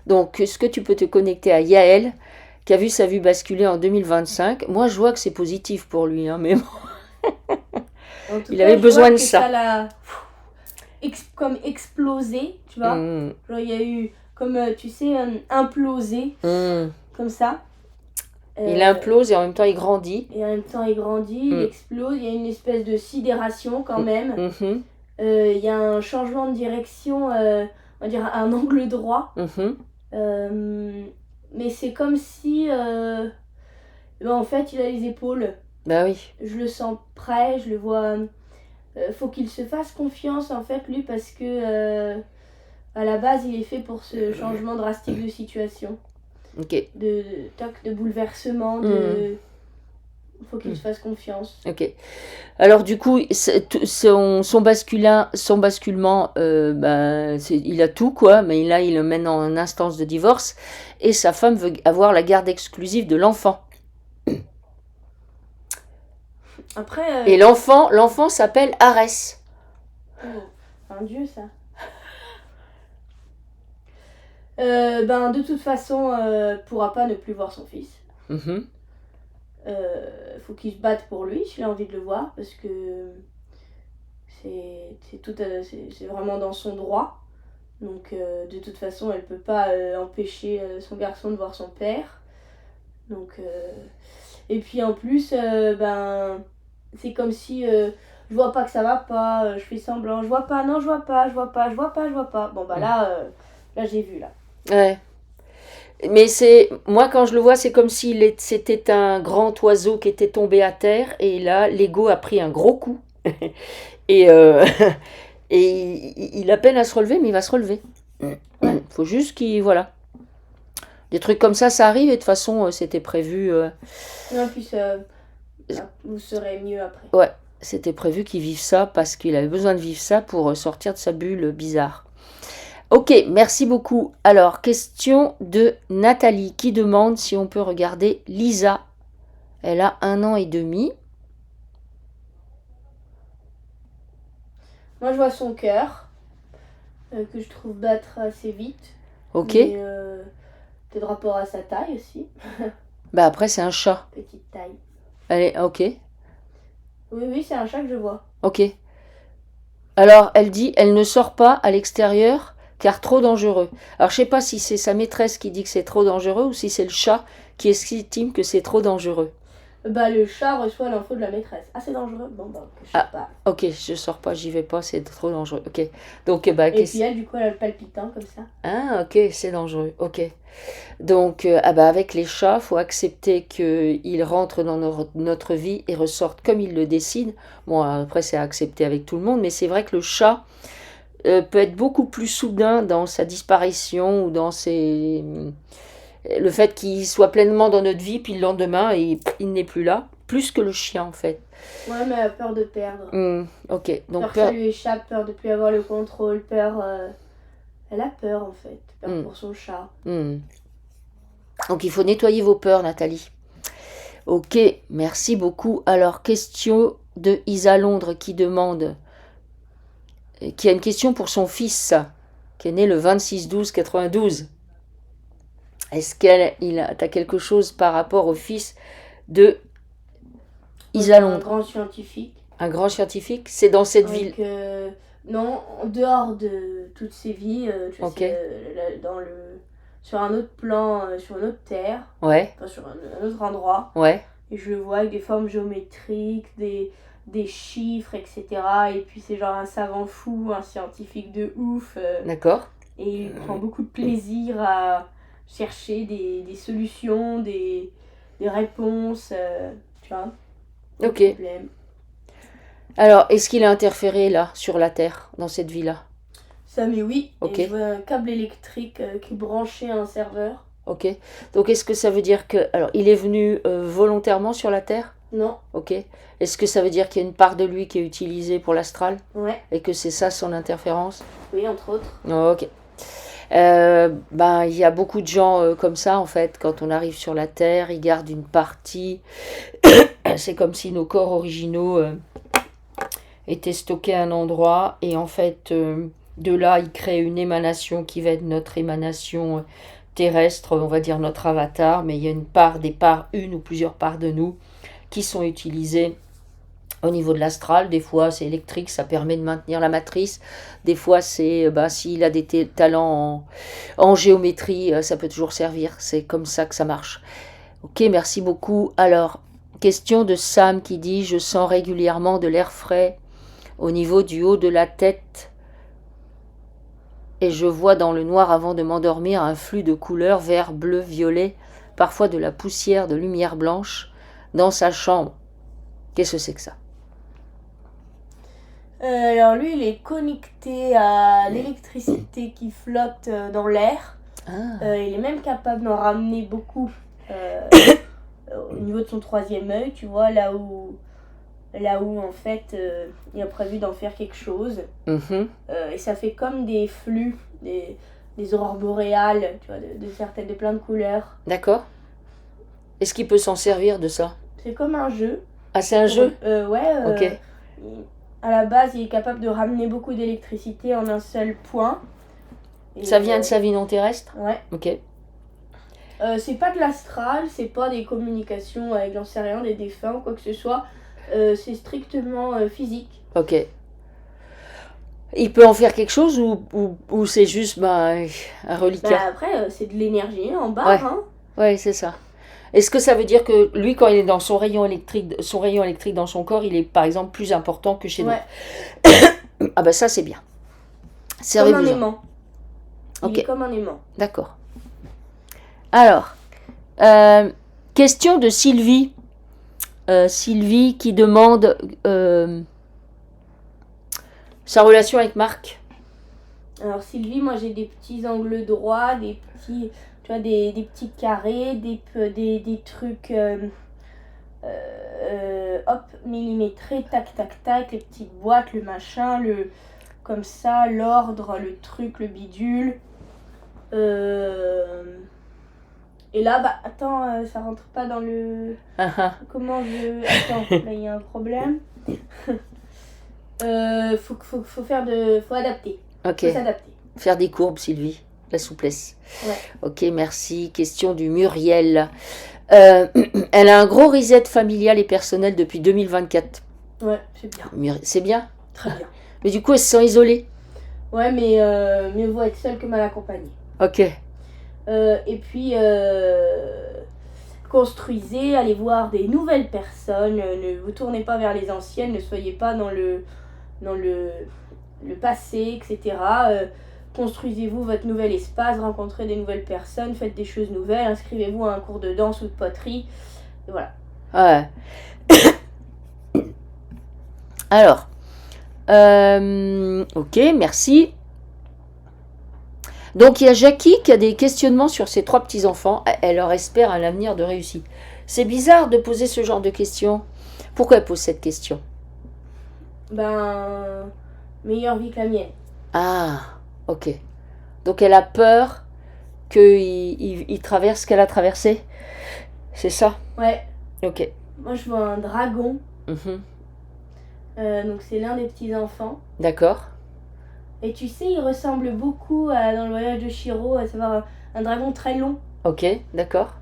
Donc, est-ce que tu peux te connecter à Yaël, qui a vu sa vie basculer en 2025? Moi, je vois que c'est positif pour lui, hein, mais bon. Il avait besoin de ça. Ça l'a comme explosé, tu vois. Genre, il y a eu, comme tu sais, implosé, comme ça. Il implose et en même temps il grandit. Et en même temps il grandit, il explose, il y a une espèce de sidération quand même. Il y a un changement de direction, on va dire un angle droit. Mais c'est comme si, ben en fait, il a les épaules. Bah oui. Je le sens prêt, je le vois. Faut qu'il se fasse confiance en fait, lui, parce que à la base, il est fait pour ce changement drastique de situation. Ok. De bouleversement, faut qu'il se fasse confiance. Ok. Alors du coup, son basculement, il a tout quoi, mais là il le mène en instance de divorce et sa femme veut avoir la garde exclusive de l'enfant. Après. Et l'enfant s'appelle Arès. Oh, un dieu ça. Ben de toute façon, pourra pas ne plus voir son fils. Faut qu'il se batte pour lui s'il a envie de le voir, parce que c'est vraiment dans son droit. Donc de toute façon, elle peut pas empêcher son garçon de voir son père. Donc et puis en plus, ben c'est comme si je vois pas que ça va pas, je fais semblant, je vois pas, non je vois pas. Bon bah là j'ai vu là. Ouais. Mais moi quand je le vois, c'est comme c'était un grand oiseau qui était tombé à terre et là l'ego a pris un gros coup et et il a peine à se relever, mais il va se relever. Faut juste voilà. Des trucs comme ça arrive et de toute façon c'était prévu. Non, puis vous serez mieux après. Ouais, c'était prévu qu'il vive ça parce qu'il avait besoin de vivre ça pour sortir de sa bulle bizarre. Ok, merci beaucoup. Alors, question de Nathalie qui demande si on peut regarder Lisa. Elle a 1 an et demi. Moi, je vois son cœur, que je trouve battre assez vite. Ok. Mais peut-être rapport à sa taille aussi. Bah après, c'est un chat. Petite taille. Elle est ok. Oui, c'est un chat que je vois. Ok. Alors, elle dit, elle ne sort pas à l'extérieur car trop dangereux. Alors, je sais pas si c'est sa maîtresse qui dit que c'est trop dangereux ou si c'est le chat qui estime que c'est trop dangereux. Bah, le chat reçoit l'info de la maîtresse. Ah, c'est dangereux? Bon, bah, je sais pas. Ok, je sors pas, j'y vais pas, c'est trop dangereux. Ok. Donc, et puis elle, du coup, elle a le palpitant comme ça. Ah, ok, c'est dangereux. Ok. Donc, avec les chats, faut accepter qu'ils rentrent dans notre vie et ressortent comme ils le décident. Bon, après, c'est à accepter avec tout le monde, mais c'est vrai que le chat peut être beaucoup plus soudain dans sa disparition ou dans le fait qu'il soit pleinement dans notre vie, puis le lendemain, il n'est plus là. Plus que le chien, en fait. Ouais, mais elle a peur de perdre. Ok. Donc, peur que ça lui échappe, peur de plus avoir le contrôle, peur... Elle a peur, en fait. Peur pour son chat. Donc il faut nettoyer vos peurs, Nathalie. Ok, merci beaucoup. Alors, question de Isa Londres qui demande, qui a une question pour son fils, qui est né le 26-12-92. Est-ce t'as quelque chose par rapport au fils de Isa Un Londres? grand scientifique. Un grand scientifique? C'est dans cette ville? Non, en dehors de toutes ces vies, Ok. sur un autre plan, sur une autre terre, Ouais, enfin, sur un autre endroit. ouais, Et je le vois avec des formes géométriques, des chiffres, etc. Et puis c'est genre un savant fou, un scientifique de ouf. d'accord. Et il prend beaucoup de plaisir à chercher des solutions, des réponses, tu vois, aux Ok. problèmes. Alors, est-ce qu'il a interféré là, sur la Terre, dans cette vie-là? Ça, mais oui. Ok. Et je vois un câble électrique qui est branché à un serveur. Ok. Donc, est-ce que ça veut dire que... Alors, il est venu volontairement sur la Terre? Non. Ok. Est-ce que ça veut dire qu'il y a une part de lui qui est utilisée pour l'astral? Ouais. Et que c'est ça son interférence? Oui, entre autres. Ok. Il y a beaucoup de gens comme ça, en fait. Quand on arrive sur la Terre, ils gardent une partie. C'est comme si nos corps originaux étaient stockés à un endroit. Et en fait, de là, ils créent une émanation qui va être notre émanation terrestre, on va dire notre avatar. Mais il y a une ou plusieurs parts de nous qui sont utilisées au niveau de l'astral. Des fois, c'est électrique, ça permet de maintenir la matrice. Des fois, c'est s'il a des talents en géométrie, ça peut toujours servir. C'est comme ça que ça marche. Ok, merci beaucoup. Alors, question de Sam qui dit: je sens régulièrement de l'air frais au niveau du haut de la tête et je vois dans le noir avant de m'endormir un flux de couleurs vert, bleu, violet, parfois de la poussière, de lumière blanche dans sa chambre. Qu'est-ce que c'est que ça? Alors lui, il est connecté à l'électricité qui flotte dans l'air. Il est même capable d'en ramener beaucoup au niveau de son troisième œil, tu vois, là où en fait il a prévu d'en faire quelque chose. Et ça fait comme des flux, des aurores boréales, tu vois, de plein de couleurs. D'accord. Est-ce qu'il peut s'en servir de ça? C'est comme un jeu. Ah, c'est un jeu? Ouais. Ok. À la base, il est capable de ramener beaucoup d'électricité en un seul point. Et ça vient de sa vie non terrestre? Ouais. Ok. C'est pas de l'astral, c'est pas des communications avec, j'en sais rien, des défunts ou quoi que ce soit. C'est strictement physique. Ok. Il peut en faire quelque chose ou c'est juste un reliquat? Après, c'est de l'énergie en bas. Ouais. Hein. Ouais, c'est ça. Est-ce que ça veut dire que lui, quand il est dans son rayon électrique dans son corps, il est par exemple plus important que chez nous? Ah bah ça c'est bien. Comme un aimant. Ok. Il est comme un aimant. D'accord. Alors, question de Sylvie. Sylvie qui demande sa relation avec Marc. Alors Sylvie, moi j'ai des petits angles droits, des petits, tu vois, des petits carrés, des trucs hop, millimétrés, tac tac tac, les petites boîtes, le machin, comme ça, l'ordre, le truc, le bidule. Et là, attends, ça rentre pas dans le... Comment je... Attends, là il y a un problème. Faut adapter. Ok. Faut s'adapter. Faire des courbes, Sylvie. La souplesse. Ouais. Ok, merci. Question du Muriel. Elle a un gros reset familial et personnel depuis 2024. Ouais, c'est bien. C'est bien? Très bien. Mais du coup, elle se sent isolée. Ouais, mais mieux vaut être seule que mal accompagnée. Ok. Et puis, construisez, allez voir des nouvelles personnes. Ne vous tournez pas vers les anciennes, ne soyez pas dans le passé, etc. Construisez-vous votre nouvel espace, rencontrez des nouvelles personnes, faites des choses nouvelles, inscrivez-vous à un cours de danse ou de poterie. Et voilà. Ouais. Alors, ok, merci. Donc il y a Jackie qui a des questionnements sur ses 3 petits-enfants. Elle leur espère un avenir de réussite. C'est bizarre de poser ce genre de questions. Pourquoi elle pose cette question? Meilleure vie que la mienne. Ah, ok. Donc elle a peur qu'il traverse ce qu'elle a traversé. C'est ça? Ouais. Ok. Moi, je vois un dragon. Mhm. Donc, c'est l'un des petits-enfants. D'accord. Et tu sais, il ressemble beaucoup dans le voyage de Chihiro, à savoir un dragon très long. Ok, d'accord.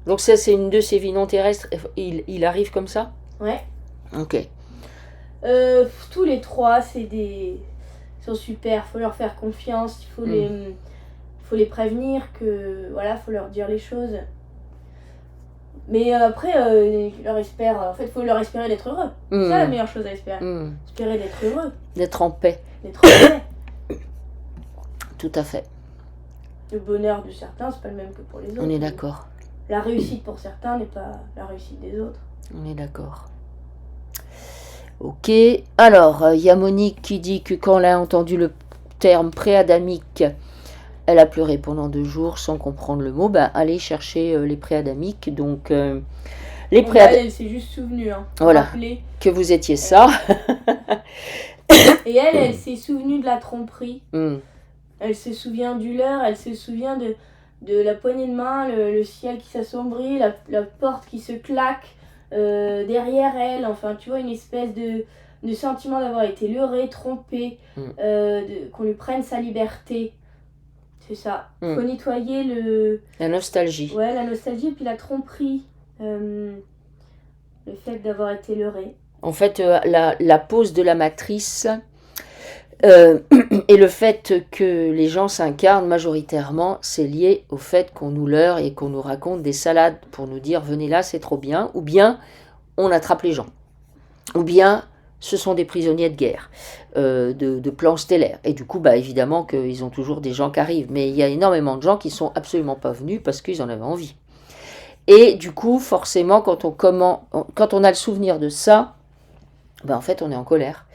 Donc ça, c'est une de ses vies non terrestres. Il arrive comme ça? Ouais. Ok. Tous les trois, ils sont super. Faut leur faire confiance. Il faut les prévenir que voilà, faut leur dire les choses. Mais après, en fait, faut leur espérer d'être heureux. C'est ça la meilleure chose à espérer. Espérer d'être heureux. D'être en paix. D'être en paix. Tout à fait. Le bonheur de certains, c'est pas le même que pour les autres. On est d'accord. La réussite pour certains n'est pas la réussite des autres. On est d'accord. Ok. Alors, il y a Monique qui dit que quand elle a entendu le terme pré-adamique, elle a pleuré pendant 2 jours sans comprendre le mot. Ben, allez chercher les pré-adamiques. Donc, les pré-adamiques. Elle s'est juste souvenue. Hein, voilà. Rappeler. Que vous étiez ça. Et elle s'est souvenue de la tromperie. Elle se souvient du leurre, elle se souvient de la poignée de main, le ciel qui s'assombrit, la porte qui se claque derrière elle. Enfin, tu vois, une espèce de sentiment d'avoir été leurrée, trompée, qu'on lui prenne sa liberté. C'est ça. Faut nettoyer la nostalgie. Ouais, la nostalgie et puis la tromperie. Le fait d'avoir été leurrée. En fait, la pose de la matrice... et le fait que les gens s'incarnent majoritairement, c'est lié au fait qu'on nous leurre et qu'on nous raconte des salades pour nous dire venez là, c'est trop bien, ou bien on attrape les gens, ou bien ce sont des prisonniers de guerre, de plans stellaires. Et du coup, bah, évidemment qu'ils ont toujours des gens qui arrivent, mais il y a énormément de gens qui sont absolument pas venus parce qu'ils en avaient envie. Et du coup, forcément, quand on a le souvenir de ça, bah, en fait, on est en colère.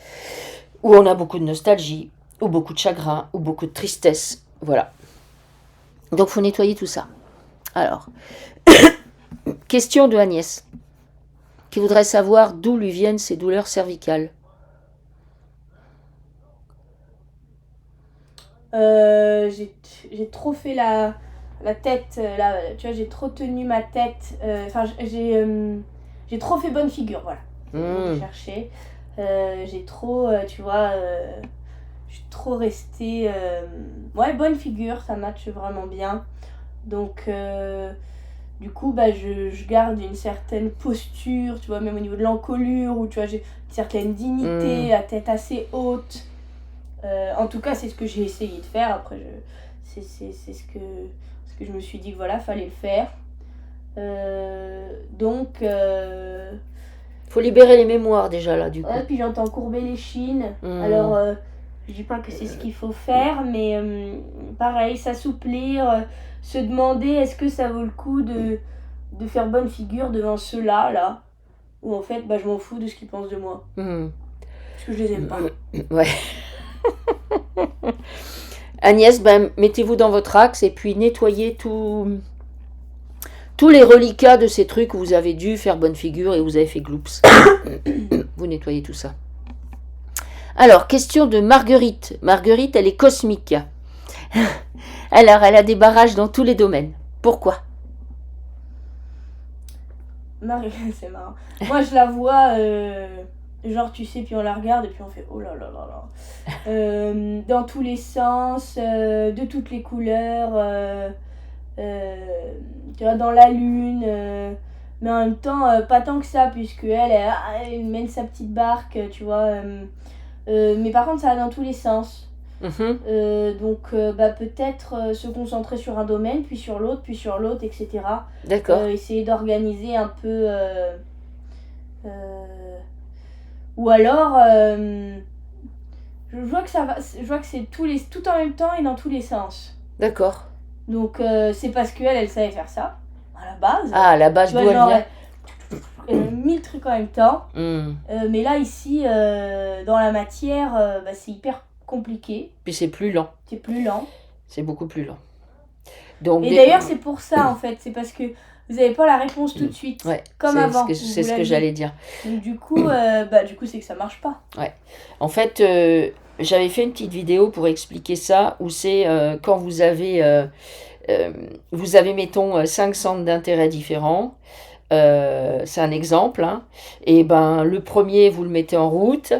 Où on a beaucoup de nostalgie, ou beaucoup de chagrin, ou beaucoup de tristesse. Voilà. Donc, il faut nettoyer tout ça. Alors, question de Agnès, qui voudrait savoir d'où lui viennent ces douleurs cervicales. J'ai trop fait la tête, tu vois, j'ai trop tenu ma tête. Enfin, j'ai trop fait bonne figure, voilà. J'ai cherché. J'ai trop, tu vois, je suis trop restée... ouais, bonne figure, ça matche vraiment bien. Donc, du coup, bah, je garde une certaine posture, tu vois, même au niveau de l'encolure, où tu vois, j'ai une certaine dignité, la tête assez haute. En tout cas, c'est ce que j'ai essayé de faire. Après, c'est ce que je me suis dit que voilà, fallait le faire. Donc... faut libérer les mémoires déjà là, du coup. Ouais, puis j'entends courber les chines. Alors, je dis pas que c'est ce qu'il faut faire, mais pareil, s'assouplir, se demander est-ce que ça vaut le coup de faire bonne figure devant ceux-là, là, où en fait, bah, je m'en fous de ce qu'ils pensent de moi. Parce que je les aime pas. Ouais. Agnès, ben, mettez-vous dans votre axe et puis nettoyez tous les reliquats de ces trucs où vous avez dû faire bonne figure et vous avez fait gloops. Vous nettoyez tout ça. Alors, question de Marguerite. Marguerite, elle est cosmique. Alors, elle a des barrages dans tous les domaines. Pourquoi? C'est marrant. Moi, je la vois, genre, tu sais, puis on la regarde et puis on fait oh là là là là. Dans tous les sens, de toutes les couleurs. Tu vois, dans la lune, mais en même temps pas tant que ça, puisque elle mène sa petite barque, tu vois, mais par contre ça va dans tous les sens. Donc bah, peut-être se concentrer sur un domaine, puis sur l'autre, etc. D'accord. Essayer d'organiser un peu, ou alors je vois que c'est tout en même temps et dans tous les sens. D'accord. Donc c'est parce qu'elle savait faire ça, à la base. Ah, à la base, d'où elle vient. Elle a 1000 trucs en même temps. Mais là, ici, dans la matière, bah, c'est hyper compliqué. Puis c'est plus lent. C'est plus lent. C'est beaucoup plus lent. Donc, et d'ailleurs, c'est pour ça, en fait. C'est parce que vous n'avez pas la réponse tout de suite. Ouais, comme avant. C'est ce que j'allais dire. Donc du coup, c'est que ça marche pas. Ouais. En fait, j'avais fait une petite vidéo pour expliquer ça, où c'est quand vous avez, mettons, 5 centres d'intérêt différents. C'est un exemple, hein. Et ben, le premier, vous le mettez en route.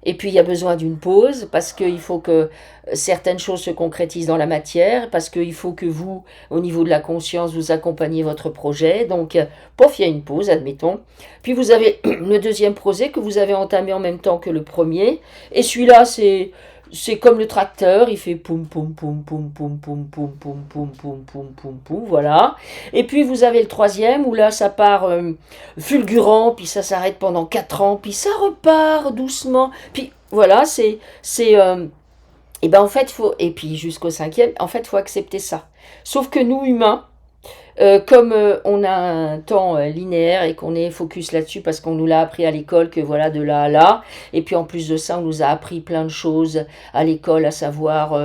Et puis, il y a besoin d'une pause parce qu'il faut que certaines choses se concrétisent dans la matière, parce qu'il faut que vous, au niveau de la conscience, vous accompagniez votre projet. Donc, pof, il y a une pause, admettons. Puis, vous avez le deuxième projet que vous avez entamé en même temps que le premier. Et celui-là, c'est comme le tracteur, il fait poum poum poum poum poum poum poum poum poum poum poum poum poum, voilà. Et puis vous avez le troisième où là ça part fulgurant, puis ça s'arrête pendant 4 ans, puis ça repart doucement. Puis voilà, et ben en fait faut, et puis jusqu'au cinquième, en fait faut accepter ça. Sauf que nous humains, comme on a un temps linéaire et qu'on est focus là-dessus parce qu'on nous l'a appris à l'école que voilà de là à là, et puis en plus de ça on nous a appris plein de choses à l'école, à savoir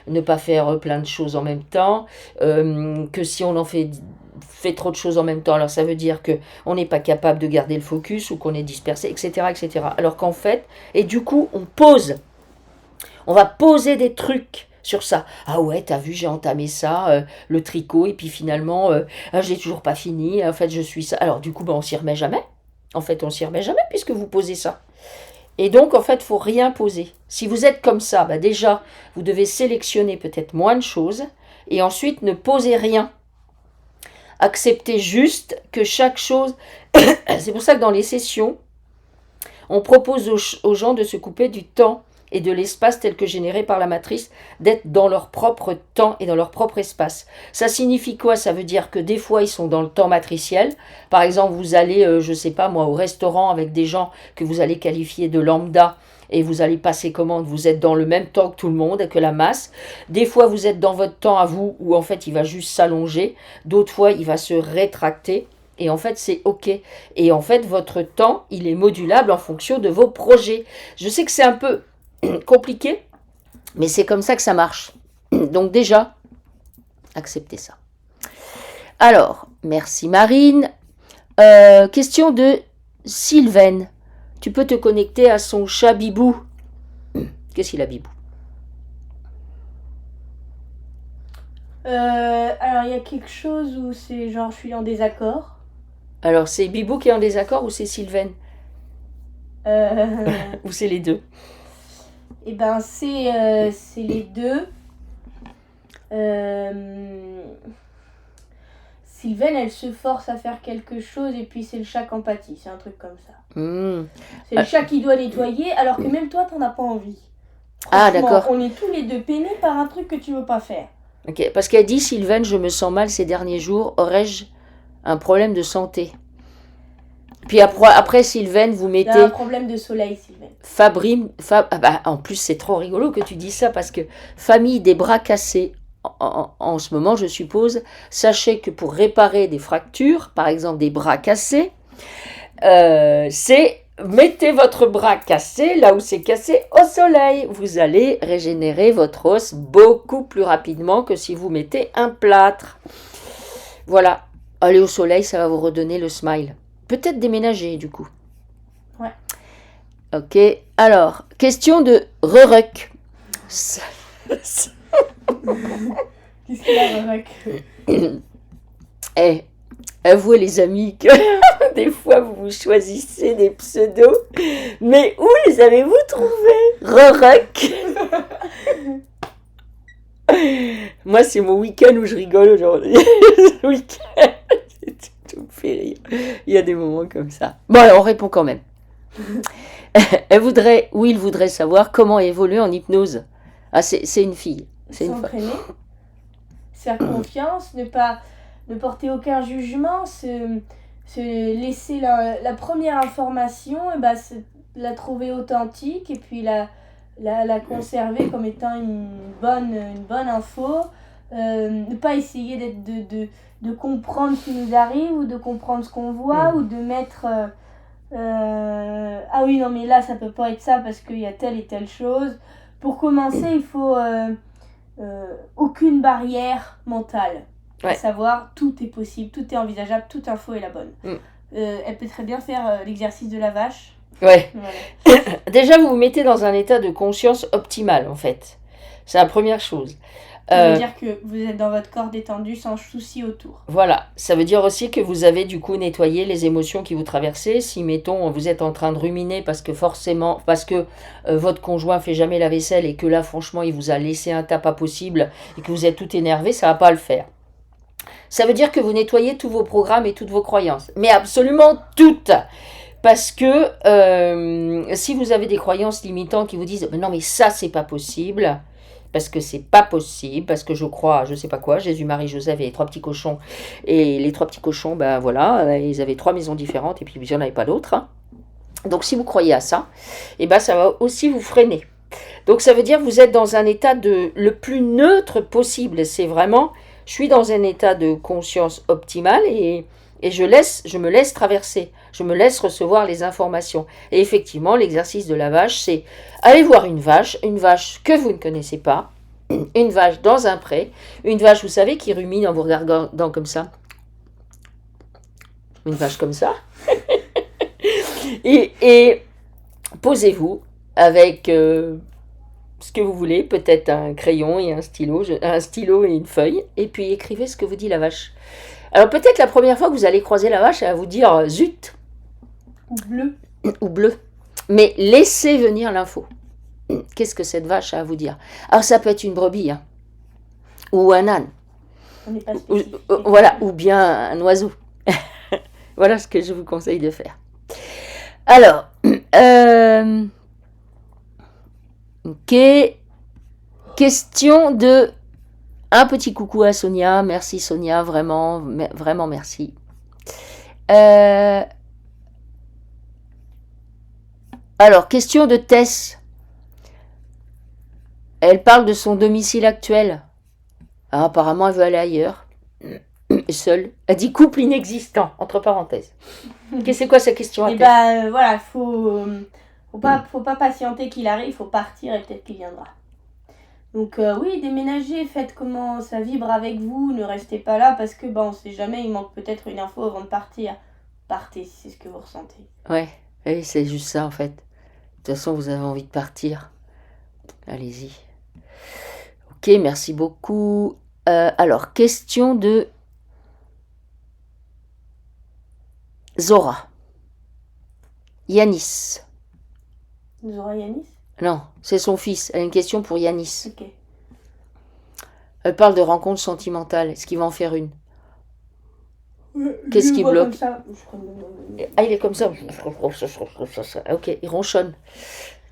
ne pas faire plein de choses en même temps, que si on en fait trop de choses en même temps, alors ça veut dire que on n'est pas capable de garder le focus ou qu'on est dispersé, etc., etc. Alors qu'en fait, et du coup on va poser des trucs sur ça. Ah ouais, t'as vu, j'ai entamé ça, le tricot, et puis finalement, je l'ai toujours pas fini, en fait, je suis ça. Alors du coup, on s'y remet jamais. En fait, on s'y remet jamais puisque vous posez ça. Et donc, en fait, il faut rien poser. Si vous êtes comme ça, déjà, vous devez sélectionner peut-être moins de choses, et ensuite, ne posez rien. Acceptez juste que chaque chose... C'est pour ça que dans les sessions, on propose aux gens de se couper du temps et de l'espace tel que généré par la matrice, d'être dans leur propre temps et dans leur propre espace. Ça signifie quoi? Ça veut dire que des fois, ils sont dans le temps matriciel. Par exemple, vous allez, je ne sais pas moi, au restaurant avec des gens que vous allez qualifier de lambda, et vous allez passer commande, vous êtes dans le même temps que tout le monde, que la masse. Des fois, vous êtes dans votre temps à vous, où en fait, il va juste s'allonger. D'autres fois, il va se rétracter. Et en fait, c'est OK. Et en fait, votre temps, il est modulable en fonction de vos projets. Je sais que c'est un peu compliqué, mais c'est comme ça que ça marche. Donc déjà, acceptez ça. Alors, merci Marine. Question de Sylvaine. Tu peux te connecter à son chat Bibou. Qu'est-ce qu'il a, Bibou? Alors, il y a quelque chose où c'est genre je suis en désaccord. Alors, c'est Bibou qui est en désaccord ou c'est Sylvaine? Ou c'est les deux? Eh ben, c'est les deux. Sylvaine, elle se force à faire quelque chose et puis c'est le chat qui empathie. C'est un truc comme ça. C'est le chat qui doit nettoyer alors que même toi, t'en as pas envie. Ah, d'accord. On est tous les deux peinés par un truc que tu veux pas faire. Ok, parce qu'elle dit, Sylvaine, je me sens mal ces derniers jours. Aurais-je un problème de santé? Puis après Sylvaine, vous mettez... T'as un problème de soleil, Sylvaine. En plus, c'est trop rigolo que tu dis ça parce que famille des bras cassés, en ce moment, je suppose, sachez que pour réparer des fractures, par exemple des bras cassés, c'est mettez votre bras cassé là où c'est cassé au soleil. Vous allez régénérer votre os beaucoup plus rapidement que si vous mettez un plâtre. Voilà, allez au soleil, ça va vous redonner le smile. Peut-être déménager du coup. Ouais. Ok, alors, question de Reruck. Qu'est-ce qu'il y a, Reruck? Avouez les amis que des fois vous choisissez des pseudos, mais où les avez-vous trouvés? Reruck. Moi, c'est mon week-end où je rigole aujourd'hui. Ce week-end, tout me fait rire. Il y a des moments comme ça. Bon, alors on répond quand même. Il voudrait savoir comment évoluer en hypnose. Ah, c'est une fille. C'est une S'entraîner, faire confiance, ne porter aucun jugement, se laisser la première information, et la trouver authentique et puis la conserver comme étant une bonne info. Ne pas essayer de comprendre ce qui nous arrive ou de comprendre ce qu'on voit ou de mettre ah oui non mais là ça peut pas être ça parce qu'il y a telle et telle chose. Pour commencer, il faut aucune barrière mentale. Ouais. À savoir, tout est possible, tout est envisageable, toute info est la bonne. Elle peut très bien faire l'exercice de la vache. Ouais. Voilà. Déjà, vous vous mettez dans un état de conscience optimal, en fait. C'est la première chose. Ça veut dire que vous êtes dans votre corps détendu sans souci autour. Voilà, ça veut dire aussi que vous avez du coup nettoyé les émotions qui vous traversaient. Si, mettons, vous êtes en train de ruminer parce que votre conjoint fait jamais la vaisselle et que là, franchement, il vous a laissé un tas pas possible et que vous êtes tout énervé, ça va pas le faire. Ça veut dire que vous nettoyez tous vos programmes et toutes vos croyances, mais absolument toutes. Parce que si vous avez des croyances limitantes qui vous disent non mais ça c'est pas possible, parce que c'est pas possible, parce que je crois à je sais pas quoi, Jésus, Marie, Joseph et les trois petits cochons, et les trois petits cochons, ben voilà, ils avaient 3 maisons différentes et puis il n'y en avait pas d'autres. Hein. Donc si vous croyez à ça, et ben ça va aussi vous freiner. Donc ça veut dire que vous êtes dans un état le plus neutre possible. C'est vraiment, je suis dans un état de conscience optimale et je me laisse traverser. Je me laisse recevoir les informations. Et effectivement, l'exercice de la vache, c'est aller voir une vache que vous ne connaissez pas, une vache dans un pré, une vache, vous savez, qui rumine en vous regardant comme ça. Une vache comme ça. et posez-vous avec ce que vous voulez, peut-être un crayon et un stylo et une feuille, et puis écrivez ce que vous dit la vache. Alors peut-être la première fois que vous allez croiser la vache, elle va vous dire zut. Ou bleu. Ou bleu. Mais laissez venir l'info. Qu'est-ce que cette vache a à vous dire? Alors ça peut être une brebis, hein, ou un âne. On n'est pas spécifique. Voilà, ou bien un oiseau. Voilà ce que je vous conseille de faire. Alors, ok. Question de un petit coucou à Sonia. Merci Sonia, vraiment, vraiment merci. Alors, question de Tess. Elle parle de son domicile actuel. Ah, apparemment, elle veut aller ailleurs. Seule. Elle dit couple inexistant, entre parenthèses. C'est quoi sa question à Et Tess? voilà, faut pas patienter qu'il arrive, faut partir et peut-être qu'il viendra. Donc oui, déménagez, faites comment ça vibre avec vous, ne restez pas là parce que on sait jamais, il manque peut-être une info avant de partir. Partez si c'est ce que vous ressentez. Ouais, oui, c'est juste ça en fait. De toute façon, vous avez envie de partir. Allez-y. Ok, merci beaucoup. Alors, question de Zora. Yanis. Zora Yanis? Non, c'est son fils. Elle a une question pour Yanis. Ok. Elle parle de rencontres sentimentales. Est-ce qu'il va en faire une? Qu'est-ce qui bloque? Ah, il est comme ça. Ok, il ronchonne.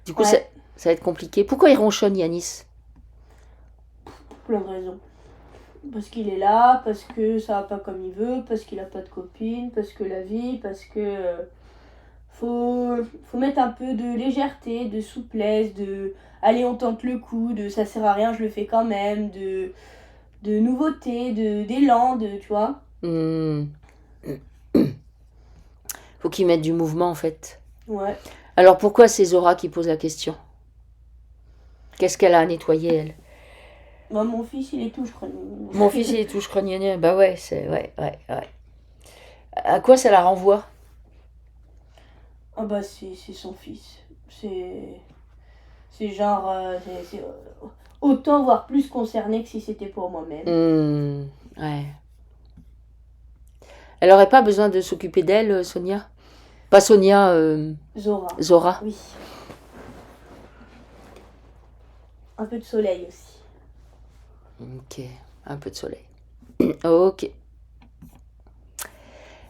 Du coup, ouais. ça va être compliqué. Pourquoi il ronchonne, Yanis? Plein de raisons. Parce qu'il est là, parce que ça va pas comme il veut, parce qu'il a pas de copine, parce que la vie, parce que faut mettre un peu de légèreté, de souplesse, de allez on tente le coup, de ça sert à rien, je le fais quand même, de nouveauté, d'élan, tu vois. Faut qu'il mette du mouvement en fait. Ouais. Alors pourquoi c'est Zora qui pose la question? Qu'est-ce qu'elle a à nettoyer elle? Mon fils il est tout, je crois. Mon fils il est tout, je crois. Bah ouais, ouais. À quoi ça la renvoie? Ah bah c'est son fils. C'est genre autant voire plus concerné que si c'était pour moi-même. Ouais. Elle aurait pas besoin de s'occuper d'elle, Sonia? Pas Sonia, Zora. Oui. Un peu de soleil aussi. Ok, un peu de soleil. Ok.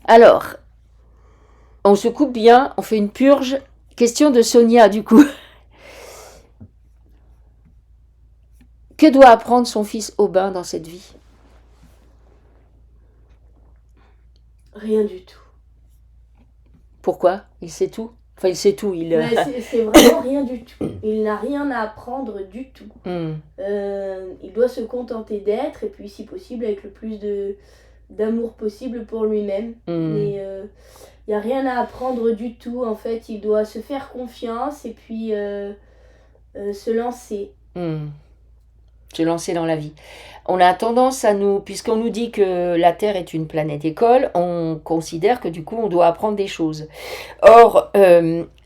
Alors, on se coupe bien, on fait une purge. Question de Sonia, du coup. Que doit apprendre son fils Aubin dans cette vie? Rien du tout. Pourquoi? Il sait tout? Enfin, il sait tout. C'est vraiment rien du tout. Il n'a rien à apprendre du tout. Il doit se contenter d'être, et puis si possible, avec le plus d'amour possible pour lui-même. Mais il n'y a rien à apprendre du tout. En fait, il doit se faire confiance et puis se lancer. se lancer dans la vie. On a tendance à nous, puisqu'on nous dit que la Terre est une planète école, on considère que du coup on doit apprendre des choses. Or,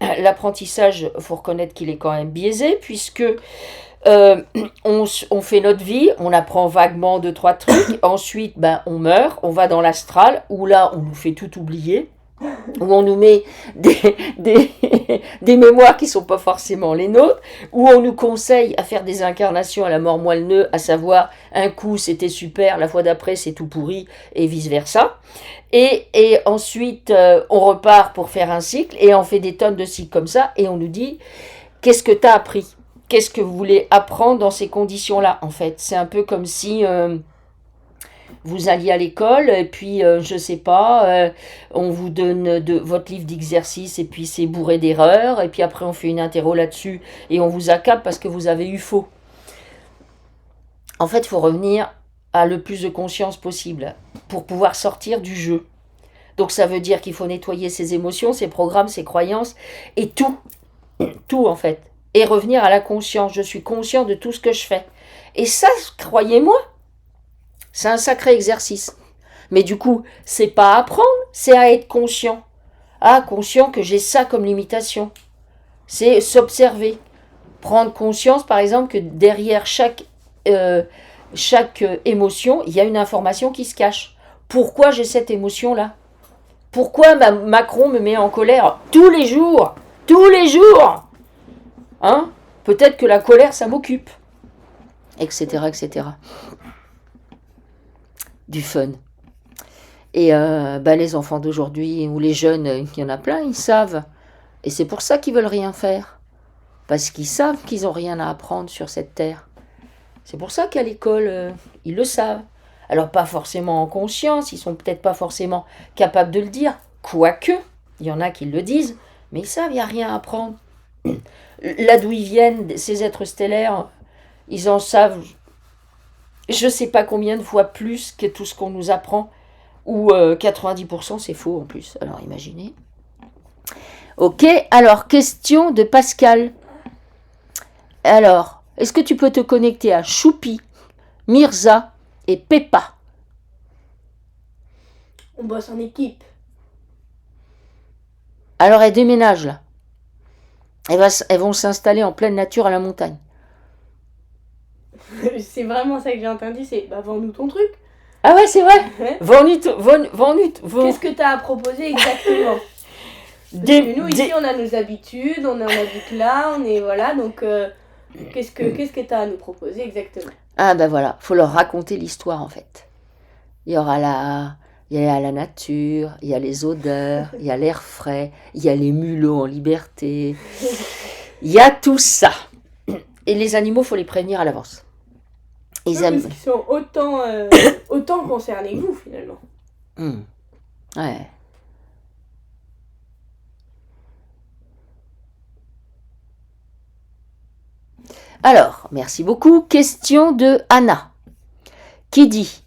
l'apprentissage, il faut reconnaître qu'il est quand même biaisé, puisque on fait notre vie, on apprend vaguement 2-3 trucs, ensuite on meurt, on va dans l'astral, où là on nous fait tout oublier, où on nous met des mémoires qui ne sont pas forcément les nôtres, où on nous conseille à faire des incarnations à la mort moelle-neu, à savoir un coup c'était super, la fois d'après c'est tout pourri, et vice-versa. Et ensuite on repart pour faire un cycle, et on fait des tonnes de cycles comme ça, et on nous dit, qu'est-ce que tu as appris ? Qu'est-ce que vous voulez apprendre dans ces conditions-là, en fait ? C'est un peu comme si... vous alliez à l'école et puis, je sais pas, on vous donne votre livre d'exercice et puis c'est bourré d'erreurs et puis après on fait une interro là-dessus et on vous accable parce que vous avez eu faux. En fait, il faut revenir à le plus de conscience possible pour pouvoir sortir du jeu. Donc ça veut dire qu'il faut nettoyer ses émotions, ses programmes, ses croyances et tout en fait. Et revenir à la conscience. Je suis conscient de tout ce que je fais. Et ça, croyez-moi, c'est un sacré exercice. Mais du coup, c'est pas à apprendre, c'est à être conscient. Ah, conscient que j'ai ça comme limitation. C'est s'observer. Prendre conscience, par exemple, que derrière chaque émotion, il y a une information qui se cache. Pourquoi j'ai cette émotion-là ? Pourquoi Macron me met en colère tous les jours ? Tous les jours ! Hein ? Peut-être que la colère, ça m'occupe. Etc., etc. Du fun. Et les enfants d'aujourd'hui, ou les jeunes, il y en a plein, ils savent. Et c'est pour ça qu'ils veulent rien faire. Parce qu'ils savent qu'ils n'ont rien à apprendre sur cette terre. C'est pour ça qu'à l'école, ils le savent. Alors pas forcément en conscience, ils sont peut-être pas forcément capables de le dire. Quoique, il y en a qui le disent, mais ils savent, il n'y a rien à apprendre. Là d'où ils viennent, ces êtres stellaires, ils en savent... je ne sais pas combien de fois plus que tout ce qu'on nous apprend, ou 90% c'est faux en plus, alors imaginez. Ok, alors question de Pascal. Alors, est-ce que tu peux te connecter à Choupi, Mirza et Peppa ? On bosse en équipe. Alors elles déménagent là. Elles vont s'installer en pleine nature à la montagne. C'est vraiment ça que j'ai entendu, c'est vends-nous ton truc. Ah ouais, c'est vrai. Ouais. Vends-nous. Qu'est-ce que tu as à proposer exactement ? Parce que nous ici on a nos habitudes, on habite là, on est voilà, donc qu'est-ce que tu as à nous proposer exactement ? Ah voilà, faut leur raconter l'histoire en fait. Il y a la nature, il y a les odeurs, il y a l'air frais, il y a les mulots en liberté, il y a tout ça. Et les animaux, faut les prévenir à l'avance. Parce qu'ils sont autant concernés que vous finalement. Ouais. Alors, merci beaucoup. Question de Anna, qui dit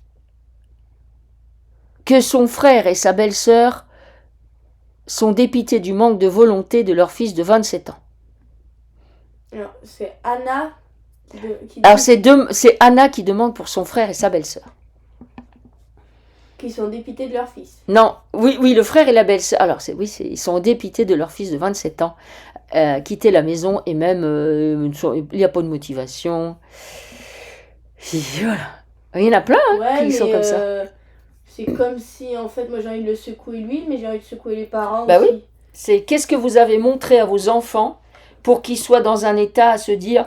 que son frère et sa belle-sœur sont dépités du manque de volonté de leur fils de 27 ans. Alors, c'est Anna qui dit... Alors, c'est Anna qui demande pour son frère et sa belle-sœur. Qui sont dépités de leur fils. Non, oui, le frère et la belle-sœur. Alors, ils sont dépités de leur fils de 27 ans, quitter la maison et même, il n'y a pas de motivation. Et voilà. Il y en a plein qui sont comme ça. C'est comme si, en fait, moi j'ai envie de le secouer lui, mais j'ai envie de secouer les parents aussi. Oui, c'est qu'est-ce que vous avez montré à vos enfants pour qu'ils soient dans un état à se dire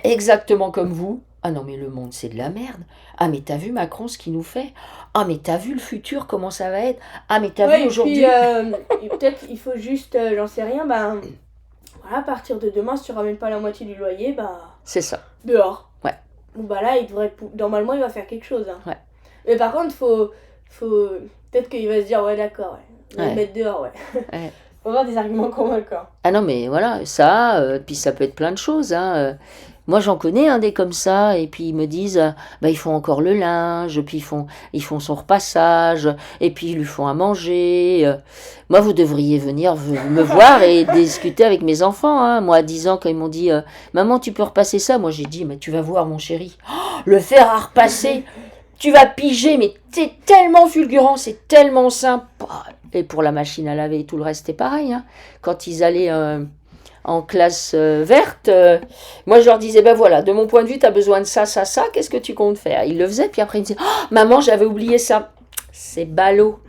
exactement comme vous. Ah non, mais le monde, c'est de la merde. Ah, mais t'as vu Macron, ce qu'il nous fait ? Ah, mais t'as vu le futur, comment ça va être ? Ah, mais t'as vu aujourd'hui... peut-être, il faut juste, j'en sais rien, voilà, à partir de demain, si tu ramènes pas la moitié du loyer, c'est ça. Dehors. Ouais. Bon, là, normalement, il va faire quelque chose. Ouais. Mais par contre, faut peut-être qu'il va se dire, ouais, d'accord, on va le mettre dehors, ouais. Faut avoir des arguments convaincants. Ah non, mais voilà, ça, puis ça peut être plein de choses, Moi, j'en connais un des comme ça, et puis ils me disent, ils font encore le linge, puis ils font son repassage, et puis ils lui font à manger. Moi, vous devriez venir me voir et discuter avec mes enfants. Hein. Moi, à 10 ans, quand ils m'ont dit, maman, tu peux repasser ça, moi j'ai dit, mais tu vas voir, mon chéri, le fer à repasser, tu vas piger, mais c'est tellement fulgurant, c'est tellement simple. Et pour la machine à laver et tout le reste, c'est pareil. Hein. Quand ils allaient en classe verte, moi je leur disais, ben voilà, de mon point de vue, tu as besoin de ça, ça, ça, qu'est-ce que tu comptes faire? Ils le faisaient, puis après ils me disaient, oh, maman, j'avais oublié ça. C'est ballot.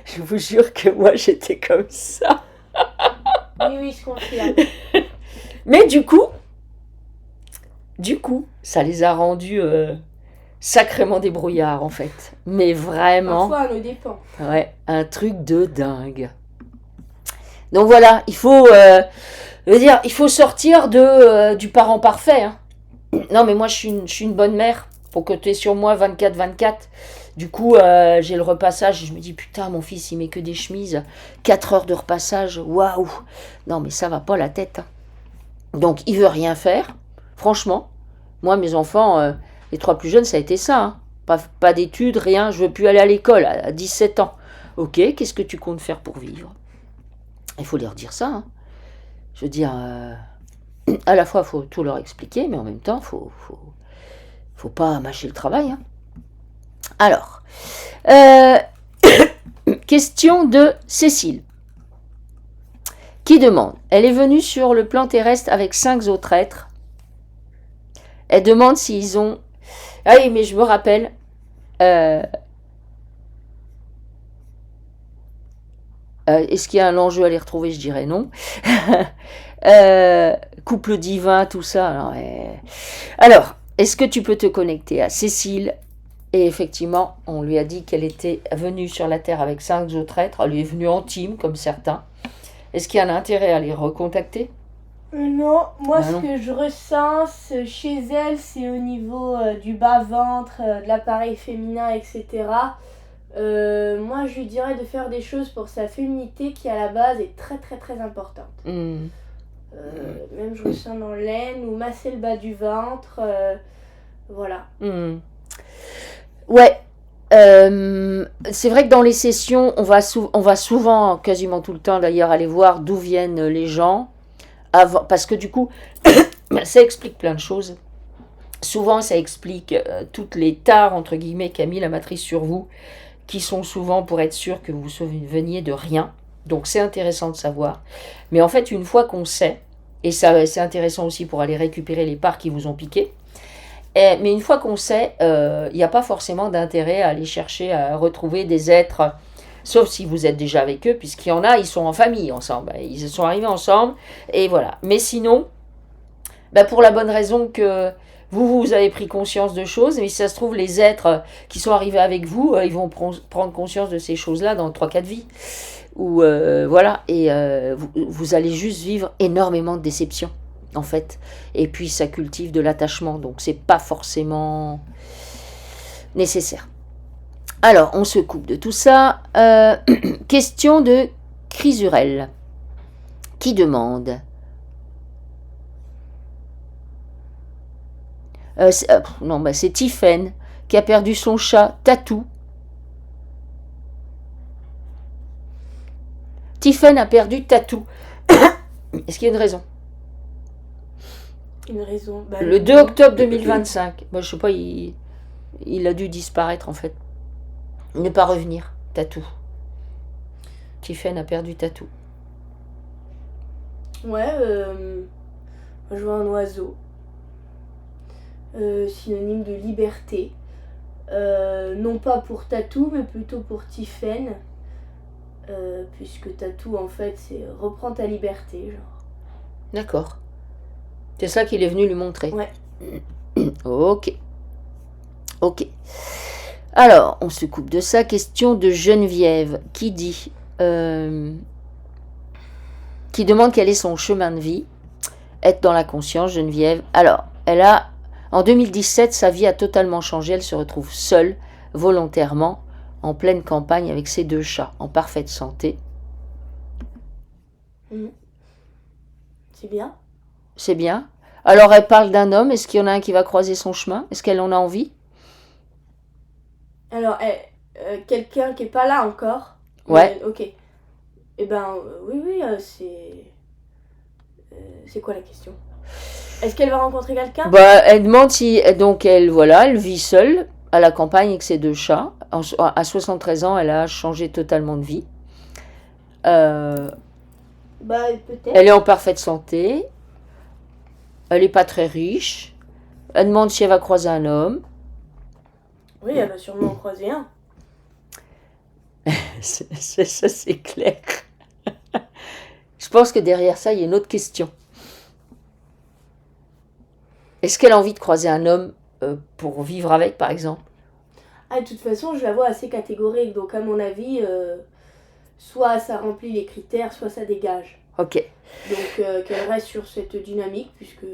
Je vous jure que moi j'étais comme ça. Oui, je confirme. Mais du coup, ça les a rendus sacrément débrouillards en fait. Mais vraiment. Parfois, on le dépend. Ouais, un truc de dingue. Donc voilà, il faut sortir du parent parfait. Hein. Non, mais moi, je suis une bonne mère pour que tu aies sur moi 24-24. Du coup, j'ai le repassage. Je me dis, putain, mon fils, il met que des chemises. 4 heures de repassage. Waouh. Non, mais ça va pas la tête. Hein. Donc, il veut rien faire. Franchement, moi, mes enfants, les 3 plus jeunes, ça a été ça. Hein. Pas d'études, rien. Je veux plus aller à l'école à 17 ans. Ok, qu'est-ce que tu comptes faire pour vivre? Il faut leur dire ça. Hein. Je veux dire, à la fois, il faut tout leur expliquer, mais en même temps, faut pas mâcher le travail. Hein. Alors, question de Cécile, qui demande, elle est venue sur le plan terrestre avec 5 autres êtres. Elle demande s'ils ont... Ah oui, mais je me rappelle... est-ce qu'il y a un enjeu à les retrouver? Je dirais non. Couple divin, tout ça. Alors, est-ce que tu peux te connecter à Cécile? Et effectivement, on lui a dit qu'elle était venue sur la Terre avec 5 autres êtres. Elle est venue en team, comme certains. Est-ce qu'il y a un intérêt à les recontacter? Non, moi Ben ce non. que je ressens chez elle, c'est au niveau du bas-ventre, de l'appareil féminin, etc. Moi je lui dirais de faire des choses pour sa féminité qui à la base est très très très importante. Hmm. Même je ressens dans l'aine ou masser le bas du ventre, voilà. Hmm. Ouais. C'est vrai que dans les sessions, on va souvent, quasiment tout le temps d'ailleurs, aller voir d'où viennent les gens. Parce que du coup, ça explique plein de choses. Souvent, ça explique toutes les tares, entre guillemets, qu'a mis la matrice sur vous, qui sont souvent pour être sûr que vous veniez de rien. Donc, c'est intéressant de savoir. Mais en fait, une fois qu'on sait, et ça, c'est intéressant aussi pour aller récupérer les parts qui vous ont piqué, mais une fois qu'on sait, il n'y a pas forcément d'intérêt à aller chercher à retrouver des êtres, sauf si vous êtes déjà avec eux, puisqu'il y en a, ils sont en famille ensemble, ils sont arrivés ensemble, et voilà. Mais sinon, pour la bonne raison que vous avez pris conscience de choses, mais si ça se trouve, les êtres qui sont arrivés avec vous, ils vont prendre conscience de ces choses-là dans 3-4 vies. Ou voilà, et vous allez juste vivre énormément de déceptions, en fait. Et puis, ça cultive de l'attachement, donc c'est pas forcément nécessaire. Alors, on se coupe de tout ça. Question de Crisurel, qui demande... c'est Tiffen qui a perdu son chat Tatou. Tiffen a perdu Tatou. Est-ce qu'il y a une raison? Une raison. Le 2 octobre 2025. Moi, je sais pas, il a dû disparaître en fait. Ne pas revenir. Tatou. Tiffen a perdu Tatou. Ouais, je vois un oiseau. Synonyme de liberté. Non pas pour Tatou, mais plutôt pour Tiffen. Puisque Tatou, en fait, c'est reprends ta liberté, genre. D'accord. C'est ça qu'il est venu lui montrer. Ouais. Ok. Alors, on se coupe de ça. Question de Geneviève qui dit... qui demande quel est son chemin de vie. Être dans la conscience, Geneviève. Alors, en 2017, sa vie a totalement changé. Elle se retrouve seule, volontairement, en pleine campagne avec ses 2 chats, en parfaite santé. C'est bien. C'est bien. Alors, elle parle d'un homme. Est-ce qu'il y en a un qui va croiser son chemin? Est-ce qu'elle en a envie? Alors, quelqu'un qui est pas là encore. Ouais. Ok. Eh ben, oui, c'est quoi la question? Est-ce qu'elle va rencontrer quelqu'un? Bah, elle demande si. Donc, elle vit seule à la campagne avec ses 2 chats. À 73 ans, elle a changé totalement de vie. Bah, peut-être. Elle est en parfaite santé. Elle n'est pas très riche. Elle demande si elle va croiser un homme. Oui, elle va sûrement en croiser un. Ça, c'est clair. Je pense que derrière ça, il y a une autre question. Est-ce qu'elle a envie de croiser un homme pour vivre avec, par exemple? Ah, de toute façon, je la vois assez catégorique. Donc, à mon avis, soit ça remplit les critères, soit ça dégage. Ok. Donc, qu'elle reste sur cette dynamique, puisque...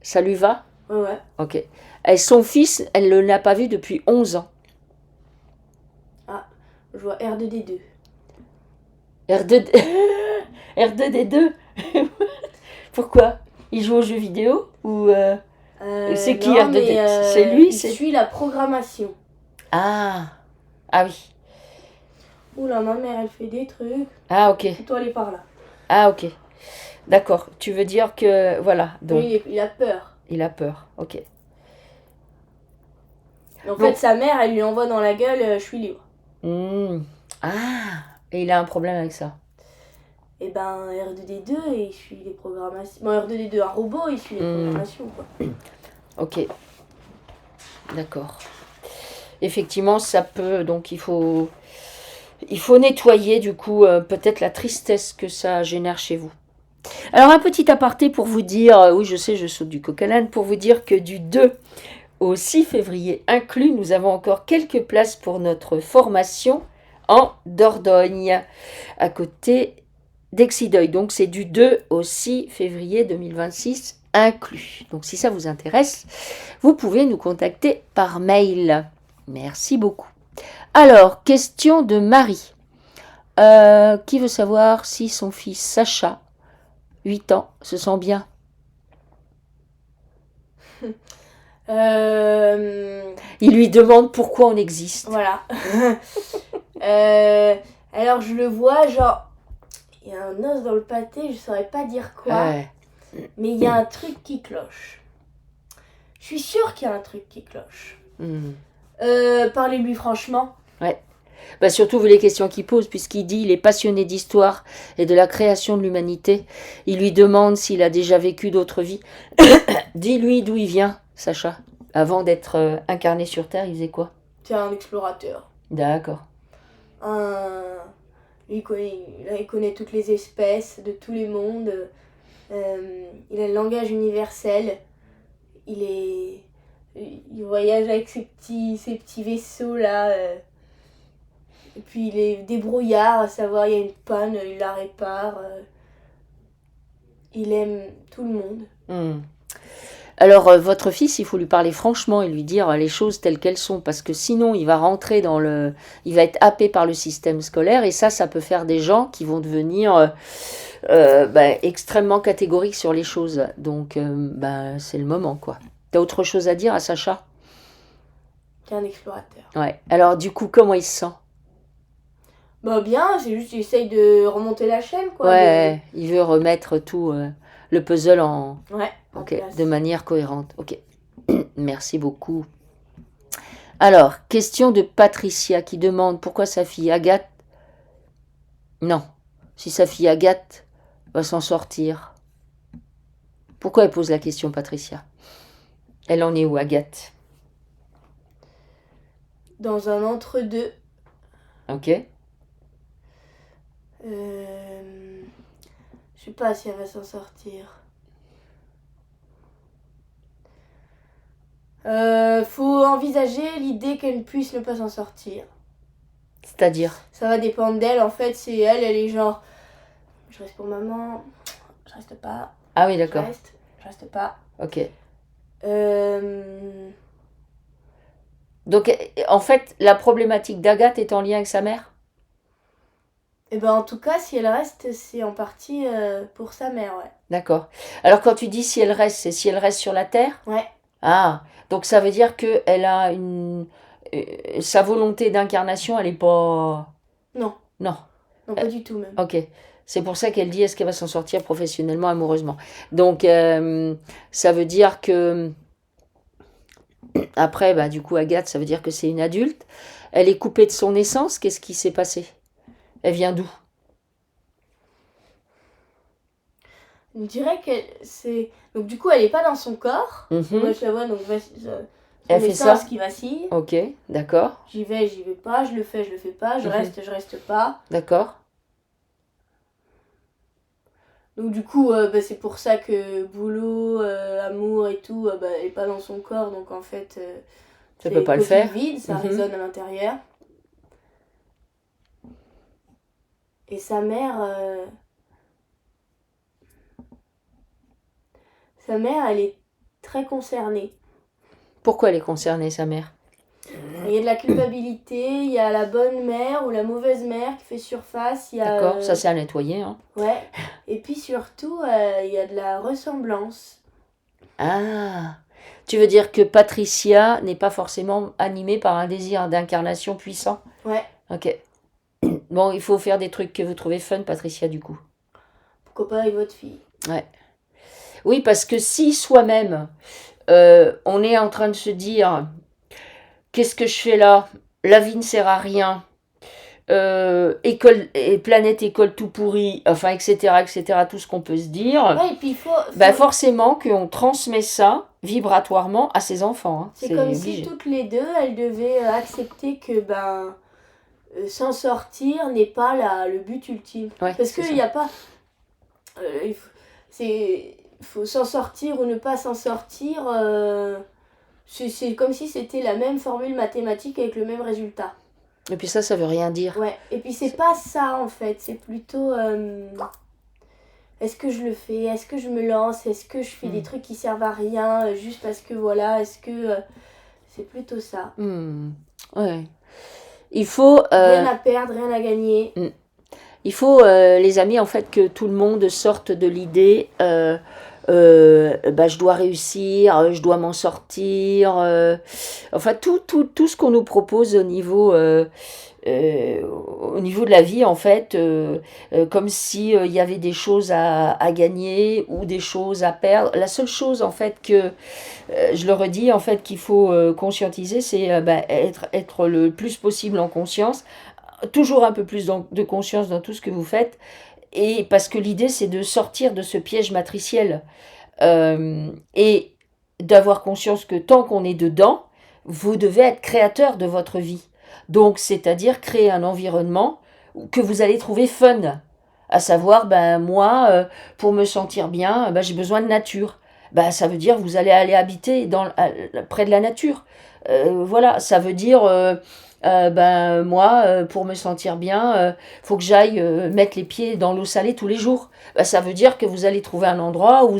Ça lui va? Ouais. Ok. Et son fils, elle ne l'a pas vu depuis 11 ans. Ah, je vois R2D2. R2... R2D2. Pourquoi? Il joue aux jeux vidéo ou c'est qui non, R2D2? C'est lui? Il suit la programmation. Ah oui. Oula, ma mère, elle fait des trucs. Ah ok. Toi, aller par là. Ah ok. D'accord. Tu veux dire que voilà. Donc Oui, il a peur. il a peur. Ok. En fait, sa mère, elle lui envoie dans la gueule, je suis libre. Ah. Et il a un problème avec ça. Et ben, R2D2, il suit les programmations. Bon, R2D2, un robot, il suit les programmations, quoi. Ok. D'accord. Effectivement, ça peut. Donc il faut nettoyer du coup peut-être la tristesse que ça génère chez vous. Alors un petit aparté pour vous dire, oui je sais, je saute du coq à l'âne, pour vous dire que du 2 au 6 février inclus, nous avons encore quelques places pour notre formation en Dordogne, à côté d'Exideuil. Donc c'est du 2 au 6 février 2026 inclus. Donc si ça vous intéresse, vous pouvez nous contacter par mail. Merci beaucoup. Alors, question de Marie. Qui veut savoir si son fils Sacha, 8 ans, se sent bien? Il lui demande pourquoi on existe. Voilà. Alors je le vois, genre, il y a un os dans le pâté, je saurais pas dire quoi, mais il y a un truc qui cloche. Je suis sûre qu'il y a un truc qui cloche. Parlez-lui franchement. Ouais. Bah surtout vu les questions qu'il pose, puisqu'il dit il est passionné d'histoire et de la création de l'humanité. Il lui demande s'il a déjà vécu d'autres vies. Dis-lui d'où il vient, Sacha. Avant d'être incarné sur Terre, il faisait quoi? C'est un explorateur. D'accord. Il connaît toutes les espèces de tous les mondes. Il a le langage universel. Il voyage avec ses petits vaisseaux là. Et puis il est débrouillard, à savoir il y a une panne, il la répare. Il aime tout le monde. Alors, votre fils, il faut lui parler franchement et lui dire les choses telles qu'elles sont, parce que sinon, il va rentrer il va être happé par le système scolaire, et ça peut faire des gens qui vont devenir extrêmement catégoriques sur les choses. Donc, c'est le moment, quoi. T'as autre chose à dire à Sacha? C'est un explorateur. Ouais. Alors, du coup, comment il se sent? Bah bien, c'est juste qu'il essaye de remonter la chaîne, quoi. Ouais, il veut remettre tout le puzzle en place. De manière cohérente. Ok. Merci beaucoup. Alors, question de Patricia qui demande pourquoi sa fille Agathe... Non, si sa fille Agathe va s'en sortir. Pourquoi elle pose la question, Patricia? Elle en est où, Agathe? Dans un entre-deux. Ok. Je sais pas si elle va s'en sortir. Faut envisager l'idée qu'elle puisse ne pas s'en sortir. C'est-à-dire? Ça va dépendre d'elle. En fait, c'est elle est genre... Je reste pour maman. Je reste pas. Ah oui, d'accord. Je reste pas. Ok. Donc, en fait, la problématique d'Agathe est en lien avec sa mère? Et ben en tout cas, si elle reste, c'est en partie pour sa mère, ouais. D'accord. Alors quand tu dis si elle reste, c'est si elle reste sur la Terre? Ouais, Ah, donc ça veut dire qu'elle a sa volonté d'incarnation, elle est pas... non, Non, non, pas du tout même. ok. C'est pour ça qu'elle dit est-ce qu'elle va s'en sortir professionnellement, amoureusement. Donc ça veut dire que... Après, bah, du coup, Agathe, ça veut dire que c'est une adulte. Elle est coupée de son essence. Qu'est-ce qui s'est passé? Elle vient d'où? On dirait qu'elle c'est donc du coup, elle est pas dans son corps. Mhm. Moi je la vois donc son Elle fait ça? essence qui vacille. Ok, d'accord, J'y vais pas, je le fais pas, je Mhm. reste pas. d'accord. Donc du coup, c'est pour ça que boulot, amour et tout, elle est pas dans son corps, donc en fait, Ça c'est peut pas le coquille faire. vide, ça Mhm. résonne à l'intérieur. Et sa mère, elle est très concernée. Pourquoi elle est concernée, sa mère? Il y a de la culpabilité, il y a la bonne mère ou la mauvaise mère qui fait surface, il y a... D'accord, ça c'est à nettoyer, hein. Ouais, et puis surtout, il y a de la ressemblance. Ah, tu veux dire que Patricia n'est pas forcément animée par un désir d'incarnation puissant? Ouais, Ok. Bon, il faut faire des trucs que vous trouvez fun, Patricia, du coup. pourquoi pas avec votre fille. Ouais. Oui, parce que si soi-même, on est en train de se dire, qu'est-ce que je fais là? La vie ne sert à rien. École, et planète école tout pourri, enfin, etc., tout ce qu'on peut se dire. Ouais, et puis il faut... Ben forcément qu'on transmet ça vibratoirement à ses enfants. Hein. C'est comme obligé. si toutes les deux, elles devaient accepter que s'en sortir n'est pas le but ultime. Ouais, Parce qu'il n'y a pas... il faut s'en sortir ou ne pas s'en sortir. C'est comme si c'était la même formule mathématique avec le même résultat. Et puis ça veut rien dire. Ouais, et puis c'est pas ça en fait, c'est plutôt... est-ce que je le fais? Est-ce que je me lance? Est-ce que je fais des trucs qui servent à rien juste parce que voilà? Est-ce que... c'est plutôt ça. Ouais. Il faut... Rien à perdre, rien à gagner. Il faut, les amis, en fait, que tout le monde sorte de l'idée je dois réussir, je dois m'en sortir. Enfin, tout ce qu'on nous propose au niveau de la vie, en fait, comme si il y avait des choses à gagner ou des choses à perdre. La seule chose, en fait, que je le redis, en fait, qu'il faut conscientiser, c'est être le plus possible en conscience, toujours un peu plus de conscience dans tout ce que vous faites, et parce que l'idée, c'est de sortir de ce piège matriciel et d'avoir conscience que tant qu'on est dedans, vous devez être créateur de votre vie. Donc, c'est-à-dire créer un environnement que vous allez trouver fun. À savoir, moi, pour me sentir bien, j'ai besoin de nature. Ça veut dire vous allez aller habiter près de la nature. Voilà, ça veut dire moi, pour me sentir bien, faut que j'aille mettre les pieds dans l'eau salée tous les jours. Ça veut dire que vous allez trouver un endroit où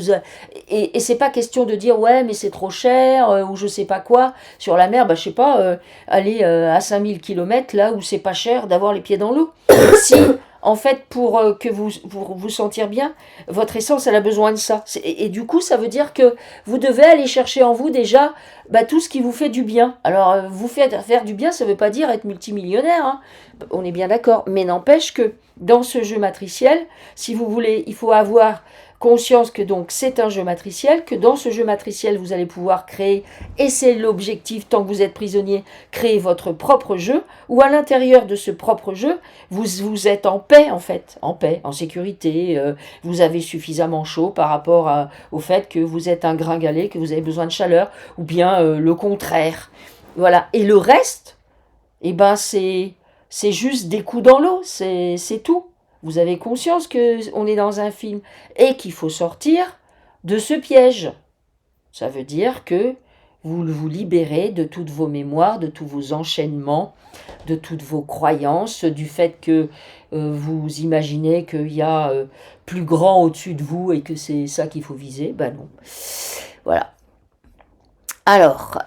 et c'est pas question de dire ouais mais c'est trop cher ou je sais pas quoi sur la mer. Je sais pas, aller à 5000 km là où c'est pas cher d'avoir les pieds dans l'eau. Si en fait pour que vous sentir bien, votre essence elle a besoin de ça. Et du coup ça veut dire que vous devez aller chercher en vous déjà tout ce qui vous fait du bien. Alors vous faire du bien, ça veut pas dire être multimillionnaire, hein. On est bien d'accord, mais n'empêche que dans ce jeu matriciel, si vous voulez, il faut avoir conscience que donc c'est un jeu matriciel, que dans ce jeu matriciel vous allez pouvoir créer, et c'est l'objectif tant que vous êtes prisonnier, créer votre propre jeu, ou à l'intérieur de ce propre jeu, vous êtes en paix en fait, en paix, en sécurité, vous avez suffisamment chaud par rapport au fait que vous êtes un gringalet, que vous avez besoin de chaleur, ou bien le contraire. Voilà, et le reste, c'est juste des coups dans l'eau, c'est tout. Vous avez conscience qu'on est dans un film et qu'il faut sortir de ce piège. Ça veut dire que vous vous libérez de toutes vos mémoires, de tous vos enchaînements, de toutes vos croyances, du fait que vous imaginez qu'il y a plus grand au-dessus de vous et que c'est ça qu'il faut viser. Non. Voilà. Alors,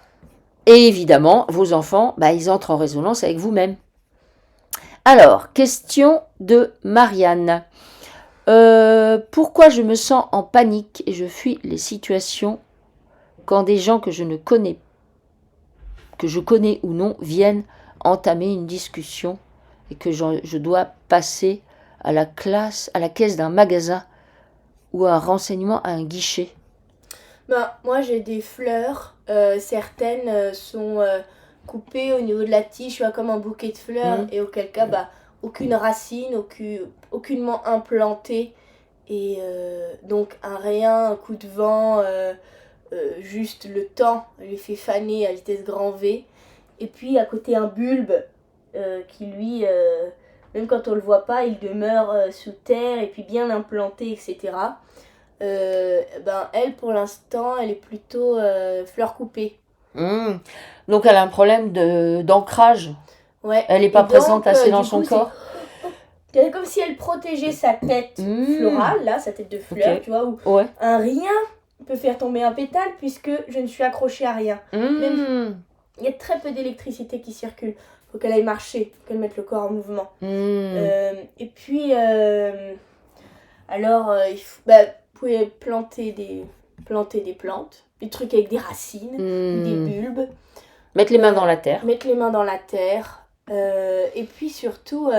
et évidemment, vos enfants, ils entrent en résonance avec vous-même. Alors, question de Marianne. Pourquoi je me sens en panique et je fuis les situations quand des gens que je connais ou non, viennent entamer une discussion et que je dois passer à la caisse d'un magasin ou à un renseignement à un guichet? Moi j'ai des fleurs, certaines sont coupées au niveau de la tige, tu vois, comme un bouquet de fleurs, et auquel cas, aucune racine, aucunement implantée, et donc un coup de vent, juste le temps lui fait faner à vitesse grand V. Et puis à côté un bulbe qui lui, même quand on le voit pas, il demeure sous terre et puis bien implanté, etc. Elle, pour l'instant, elle est plutôt fleur coupée. Donc elle a un problème d'ancrage. Ouais. Elle n'est pas présente assez dans son corps. C'est comme si elle protégeait sa tête florale, là, sa tête de fleur, tu vois, où un rien peut faire tomber un pétale puisque je ne suis accrochée à rien. Même, il y a très peu d'électricité qui circule. Il faut qu'elle aille marcher, faut qu'elle mette le corps en mouvement. Et puis, alors, vous pouvez planter des plantes, des trucs avec des racines, des bulbes. Mettre les mains dans la terre. Mettre les mains dans la terre. Et puis surtout,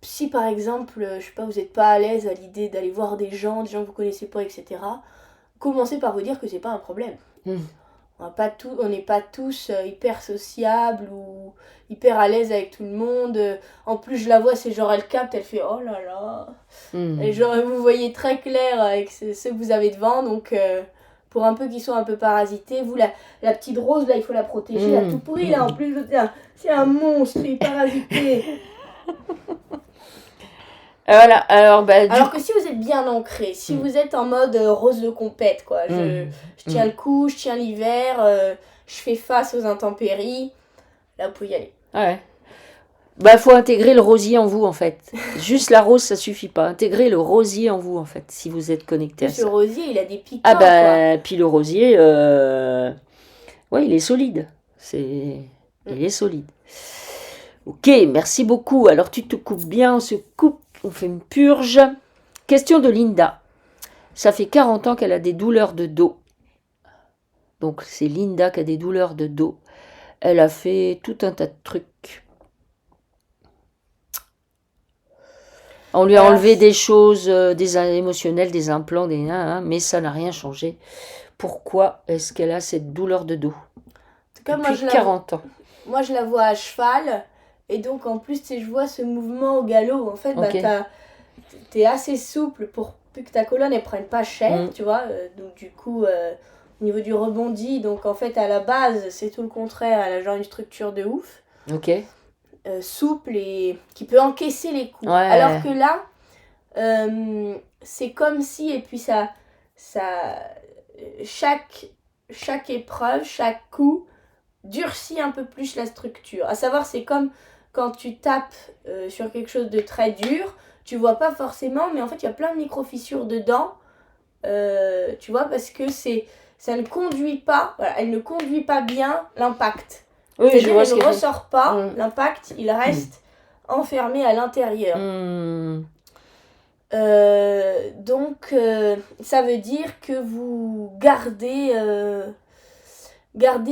si par exemple, je sais pas, vous n'êtes pas à l'aise à l'idée d'aller voir des gens que vous connaissez pas, etc., commencez par vous dire que c'est pas un problème. On n'est pas tous hyper sociables ou hyper à l'aise avec tout le monde. En plus, je la vois, c'est genre, elle capte, elle fait oh là là. Et genre, vous voyez très clair avec ceux que vous avez devant, donc pour un peu qu'ils soient un peu parasités, vous, la petite rose, là, il faut la protéger, elle a tout pourri, là, en plus, c'est un monstre, il est parasité. Voilà, alors que si vous êtes bien ancré, si vous êtes en mode rose de compète, quoi, je tiens le coup, je tiens l'hiver, je fais face aux intempéries, là vous pouvez y aller. Ouais. Faut intégrer le rosier en vous, en fait. Juste la rose, ça suffit pas. Intégrer le rosier en vous, en fait, si vous êtes connecté à ça. Le rosier, il a des piquants, quoi. Puis le rosier, il est solide. Il est solide. Ok, merci beaucoup. Alors tu te coupes bien, on se coupe, on fait une purge. Question de Linda. Ça fait 40 ans qu'elle a des douleurs de dos. Donc c'est Linda qui a des douleurs de dos. Elle a fait tout un tas de trucs. On lui a enlevé des choses, des émotionnels, des implants, mais ça n'a rien changé. Pourquoi est-ce qu'elle a cette douleur de dos depuis 40 ans? Moi, je la vois à cheval. Et donc, en plus, je vois ce mouvement au galop. En fait, t'es assez souple pour que ta colonne ne prenne pas cher, tu vois. Donc, du coup, au niveau du rebondi, donc en fait, à la base, c'est tout le contraire. Elle a genre une structure de ouf. Ok. Souple et qui peut encaisser les coups. Ouais. Alors que là, c'est comme si, et puis chaque épreuve, chaque coup durcit un peu plus la structure. À savoir, c'est comme quand tu tapes sur quelque chose de très dur, tu vois pas forcément, mais en fait, il y a plein de micro-fissures dedans, tu vois, parce que ça ne conduit pas, elle ne conduit pas bien l'impact. Oui, c'est-à-dire qu'elle ne ressort pas, l'impact, il reste enfermé à l'intérieur. Donc, ça veut dire que vous gardez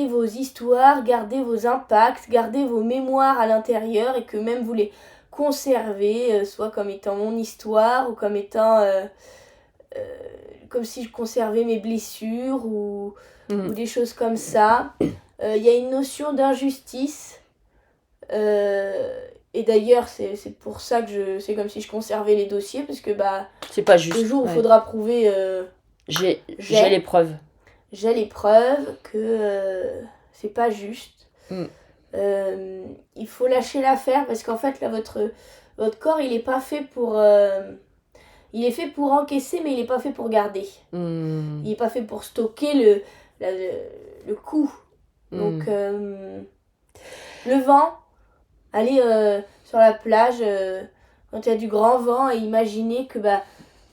vos histoires, gardez vos impacts, gardez vos mémoires à l'intérieur et que même vous les conservez, soit comme étant mon histoire ou comme étant comme si je conservais mes blessures ou des choses comme ça. Il y a une notion d'injustice et d'ailleurs c'est pour ça que c'est comme si je conservais les dossiers parce que c'est pas juste. Le jour où il faudra prouver j'ai les preuves. J'ai les preuves que c'est pas juste. Il faut lâcher l'affaire parce qu'en fait là votre corps il est pas fait pour il est fait pour encaisser mais il est pas fait pour garder. Il est pas fait pour stocker le coup. Donc le vent, aller sur la plage quand il y a du grand vent et imaginez que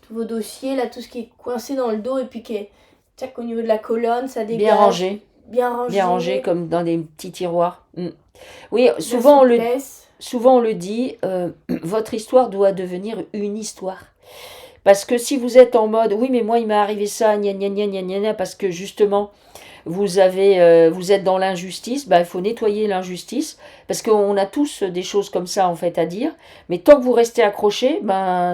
tous vos dossiers là, tout ce qui est coincé dans le dos et puis qu'au niveau de la colonne ça dégage. Bien rangé. bien rangé. Bien rangé, comme dans des petits tiroirs. Oui, souvent on le dit, votre histoire doit devenir une histoire. Parce que si vous êtes en mode, oui, mais moi, il m'est arrivé ça, gna gna gna gna gna, parce que justement, vous êtes dans l'injustice, il faut nettoyer l'injustice, parce qu'on a tous des choses comme ça, en fait, à dire. Mais tant que vous restez accroché,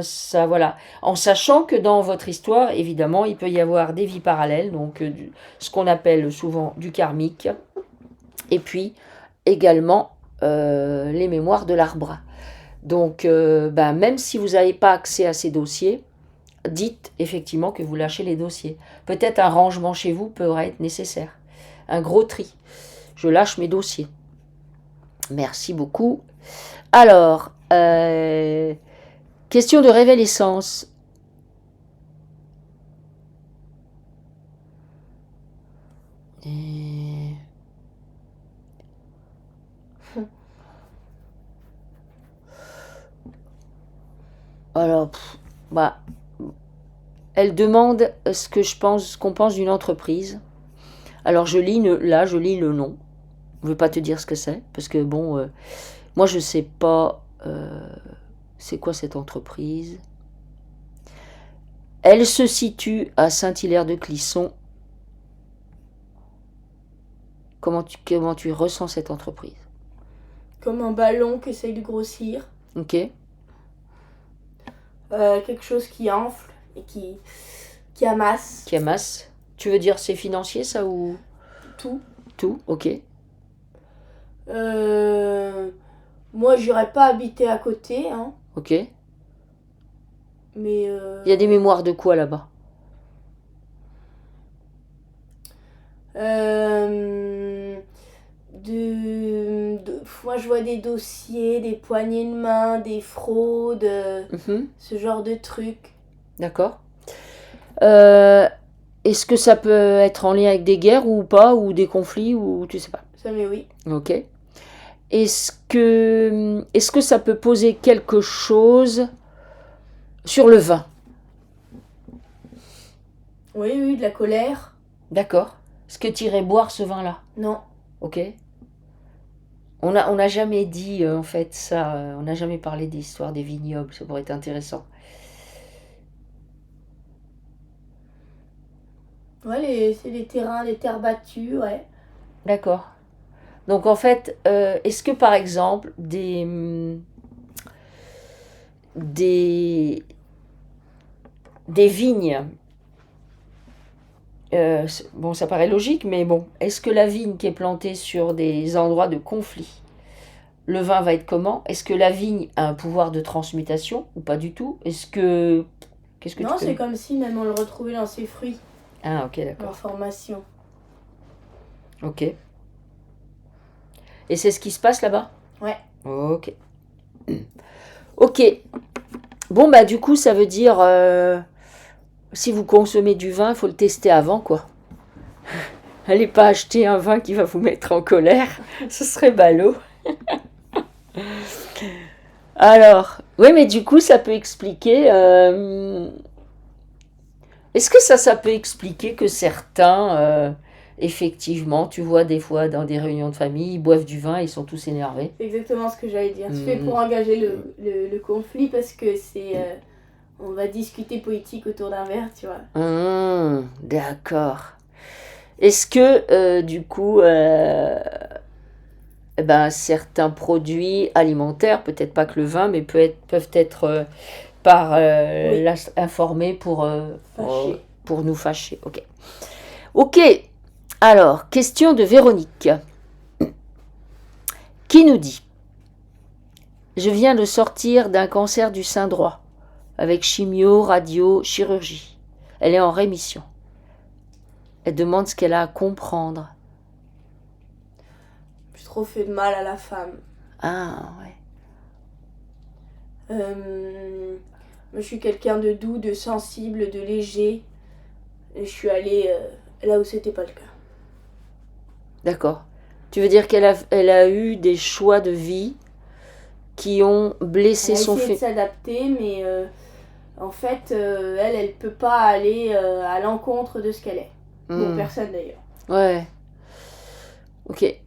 ça, voilà. En sachant que dans votre histoire, évidemment, il peut y avoir des vies parallèles, donc ce qu'on appelle souvent du karmique, et puis également les mémoires de l'arbre. Donc, même si vous n'avez pas accès à ces dossiers, dites effectivement que vous lâchez les dossiers. Peut-être un rangement chez vous pourra être nécessaire. Un gros tri. Je lâche mes dossiers. Merci beaucoup. Alors, question de révélessence. Alors, elle demande ce qu'on pense d'une entreprise. Alors je lis le nom. Je ne veux pas te dire ce que c'est, parce que moi je sais pas c'est quoi cette entreprise. Elle se situe à Saint-Hilaire-de-Clisson. Comment tu ressens cette entreprise? Comme un ballon qui essaye de grossir. Ok. Quelque chose qui enfle et qui amasse. Qui amasse. Tu veux dire c'est financier ça ou? Tout. Tout, ok. Moi j'irais pas habiter à côté. Hein. Ok. Mais il y a des mémoires de quoi là-bas? Moi je vois des dossiers, des poignées de main, des fraudes, ce genre de trucs. D'accord. Est-ce que ça peut être en lien avec des guerres ou pas, ou des conflits, ou tu sais pas? Ça, mais oui. Ok. Est-ce que ça peut poser quelque chose sur le vin? Oui, de la colère. D'accord. Est-ce que tu irais boire ce vin-là? Non. Ok. On n'a jamais dit, en fait, ça. On n'a jamais parlé des histoires des vignobles. Ça pourrait être intéressant. Ouais, c'est les terrains, les terres battues, ouais. D'accord. Donc, en fait, est-ce que, par exemple, des vignes... ça paraît logique, mais bon, est-ce que la vigne qui est plantée sur des endroits de conflit, le vin va être comment? Est-ce que la vigne a un pouvoir de transmutation ou pas du tout? Qu'est-ce que non, c'est comme si même on le retrouvait dans ses fruits. Ah, ok, d'accord. Information. Ok. Et c'est ce qui se passe là-bas? Ouais. Ok. Ok. Bon, du coup, ça veut dire... si vous consommez du vin, il faut le tester avant, quoi. Allez pas acheter un vin qui va vous mettre en colère. Ce serait ballot. Alors, oui, mais du coup, ça peut expliquer... Est-ce que ça peut expliquer que certains, effectivement, tu vois des fois dans des réunions de famille, ils boivent du vin et ils sont tous énervés? C'est exactement ce que j'allais dire. C'est fait pour engager le conflit parce que c'est... on va discuter politique autour d'un verre, tu vois. D'accord. Est-ce que, du coup, certains produits alimentaires, peut-être pas que le vin, mais peuvent être informés pour nous fâcher. Ok. Alors, question de Véronique, qui nous dit: je viens de sortir d'un cancer du sein droit, avec chimio, radio, chirurgie. Elle est en rémission. Elle demande ce qu'elle a à comprendre. J'ai trop fait de mal à la femme. Ah, ouais. Moi, je suis quelqu'un de doux, de sensible, de léger. Et je suis allée là où c'était pas le cas. D'accord. Tu veux dire qu'elle a eu des choix de vie qui ont blessé son fait. Elle a essayé de s'adapter, mais en fait, elle peut pas aller à l'encontre de ce qu'elle est. Bon, personne d'ailleurs. Ouais. Ok.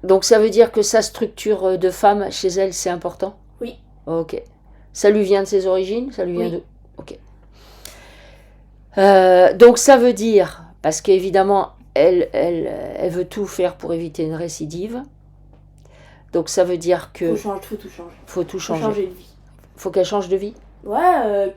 Donc ça veut dire que sa structure de femme chez elle, c'est important? Oui. Ok. Ça lui vient de ses origines? Ça lui vient Oui. de... Ok. Donc ça veut dire, parce qu'évidemment, elle veut tout faire pour éviter une récidive. Donc ça veut dire que... Faut tout changer. Faut tout Faut changer. changer de vie. Faut qu'elle change de vie? Ouais,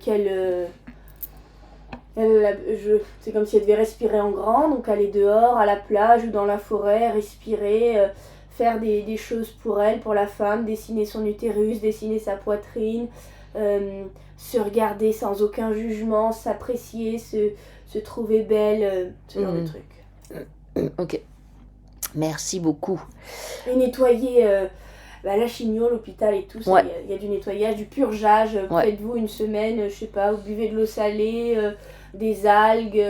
c'est comme si elle devait respirer en grand, donc aller dehors, à la plage ou dans la forêt, respirer, faire des choses pour elle, pour la femme, dessiner son utérus, dessiner sa poitrine, se regarder sans aucun jugement, s'apprécier, se trouver belle, ce genre de trucs. Ok. Merci beaucoup. Et nettoyer la chimio, l'hôpital et tout, Ouais. il y a du nettoyage, du purgeage. Ouais. Faites-vous une semaine, je sais pas, vous buvez de l'eau salée, des algues,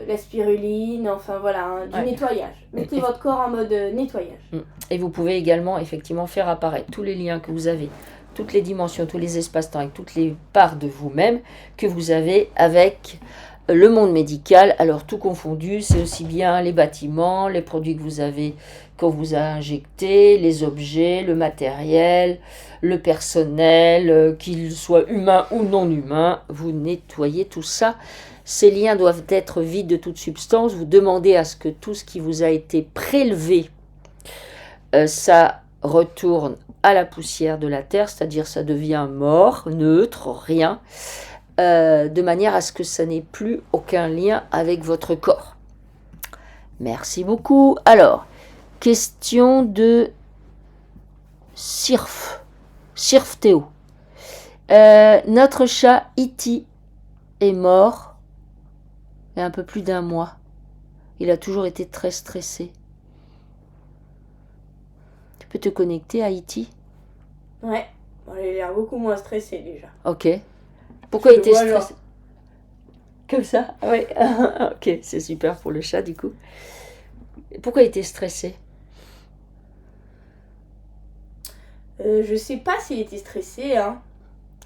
la spiruline, enfin voilà, hein, du Ouais. nettoyage. Mettez votre corps en mode nettoyage. Et vous pouvez également effectivement faire apparaître tous les liens que vous avez, toutes les dimensions, tous les espaces-temps et toutes les parts de vous-même que vous avez avec le monde médical. Alors tout confondu, c'est aussi bien les bâtiments, les produits que vous avez, qu'on vous a injectés, les objets, le matériel, le personnel, qu'il soit humain ou non humain. Vous nettoyez tout ça. Ces liens doivent être vides de toute substance. Vous demandez à ce que tout ce qui vous a été prélevé, ça retourne à la poussière de la terre, c'est-à-dire ça devient mort, neutre, rien, de manière à ce que ça n'ait plus aucun lien avec votre corps. Merci beaucoup. Alors, question de Sirf Théo. Notre chat Iti est mort il y a un peu plus d'1 mois. Il a toujours été très stressé. Tu peux te connecter à Iti? Ouais, bon, il a l'air beaucoup moins stressé déjà. Ok. Pourquoi il était stressé? Genre... Comme ça? Oui. Ok, c'est super pour le chat du coup. Pourquoi il était stressé? Je sais pas s'il était stressé, hein.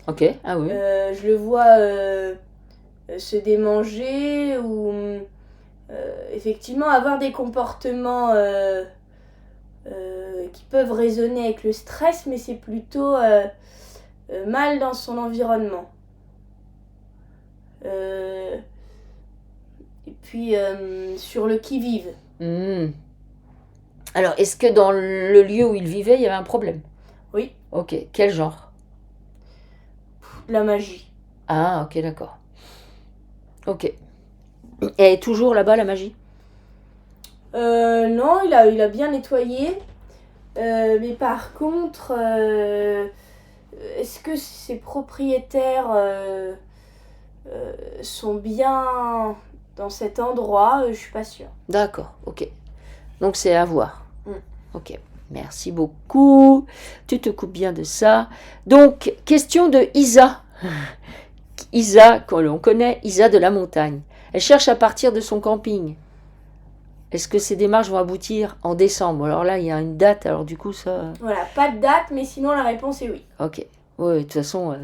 Ok, ah oui. Je le vois se démanger ou effectivement avoir des comportements qui peuvent résonner avec le stress, mais c'est plutôt mal dans son environnement. Et puis sur le qui-vive. Alors, est-ce que dans le lieu où il vivait, il y avait un problème? Oui. Ok, quel genre? La magie. Ah, ok, d'accord. Ok. Et elle est toujours là-bas, la magie? Non, il a bien nettoyé. Mais par contre, est-ce que ses propriétaires sont bien dans cet endroit? Je suis pas sûre. D'accord, ok. Donc c'est à voir. Ok, merci beaucoup. Tu te coupes bien de ça. Donc, question de Isa. Isa, qu'on l'on connaît, Isa de la montagne. Elle cherche à partir de son camping. Est-ce que ces démarches vont aboutir en décembre? Alors là, il y a une date, alors du coup, ça... Voilà, pas de date, mais sinon la réponse est oui. Ok. Oui, de toute façon...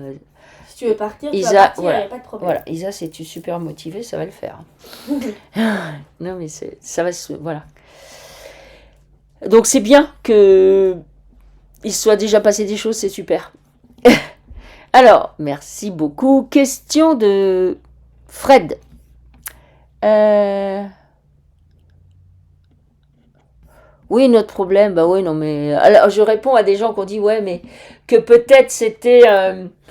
si tu veux partir, Isa, tu vas partir, il voilà, n'y a pas de problème. Voilà, Isa, si tu es super motivée, ça va le faire. Non, mais ça va se... Voilà. Donc c'est bien qu'il soit déjà passé des choses, c'est super. Alors, merci beaucoup. Question de Fred. Oui, notre problème, bah oui, non, mais... Alors, je réponds à des gens qui ont dit, ouais, mais que peut-être c'était...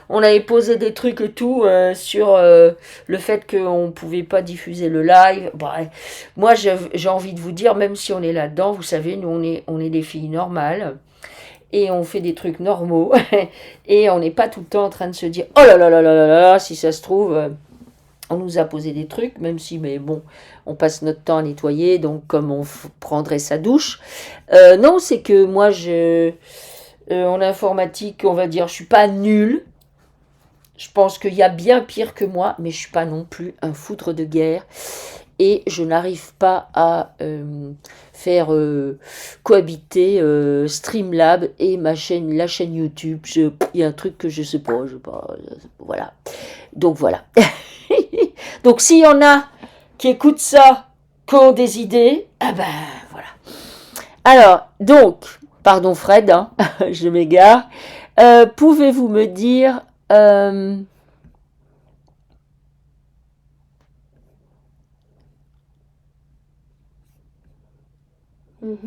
on avait posé des trucs et tout sur le fait qu'on ne pouvait pas diffuser le live. Bah, moi, j'ai envie de vous dire, même si on est là-dedans, vous savez, nous, on est des filles normales. Et on fait des trucs normaux. Et on n'est pas tout le temps en train de se dire, oh là là là là là là, si ça se trouve... on nous a posé des trucs, même si, mais bon, on passe notre temps à nettoyer, donc comme on prendrait sa douche. Non, c'est que moi, en informatique, on va dire, je suis pas nulle. Je pense qu'il y a bien pire que moi, mais je suis pas non plus un foudre de guerre. Et je n'arrive pas à faire cohabiter Streamlab et la chaîne YouTube. Il y a un truc que je sais pas, voilà. Donc voilà. Donc s'il y en a qui écoutent ça, qui ont des idées, ah ben voilà. Alors, donc, pardon Fred, hein, je m'égare. Pouvez-vous me dire...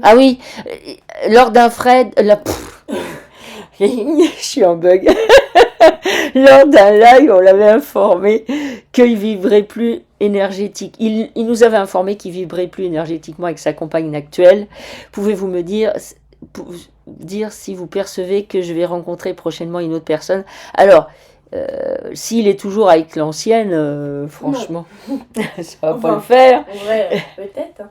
Ah oui, lors d'un Fred... je suis en bug. Lors d'un live, on l'avait informé qu'il vibrait plus énergétique. Il nous avait informé qu'il vibrait plus énergétiquement avec sa compagne actuelle. Pouvez-vous me dire si vous percevez que je vais rencontrer prochainement une autre personne? Alors, s'il est toujours avec l'ancienne, franchement, ça va pas le faire. Ouais, peut-être.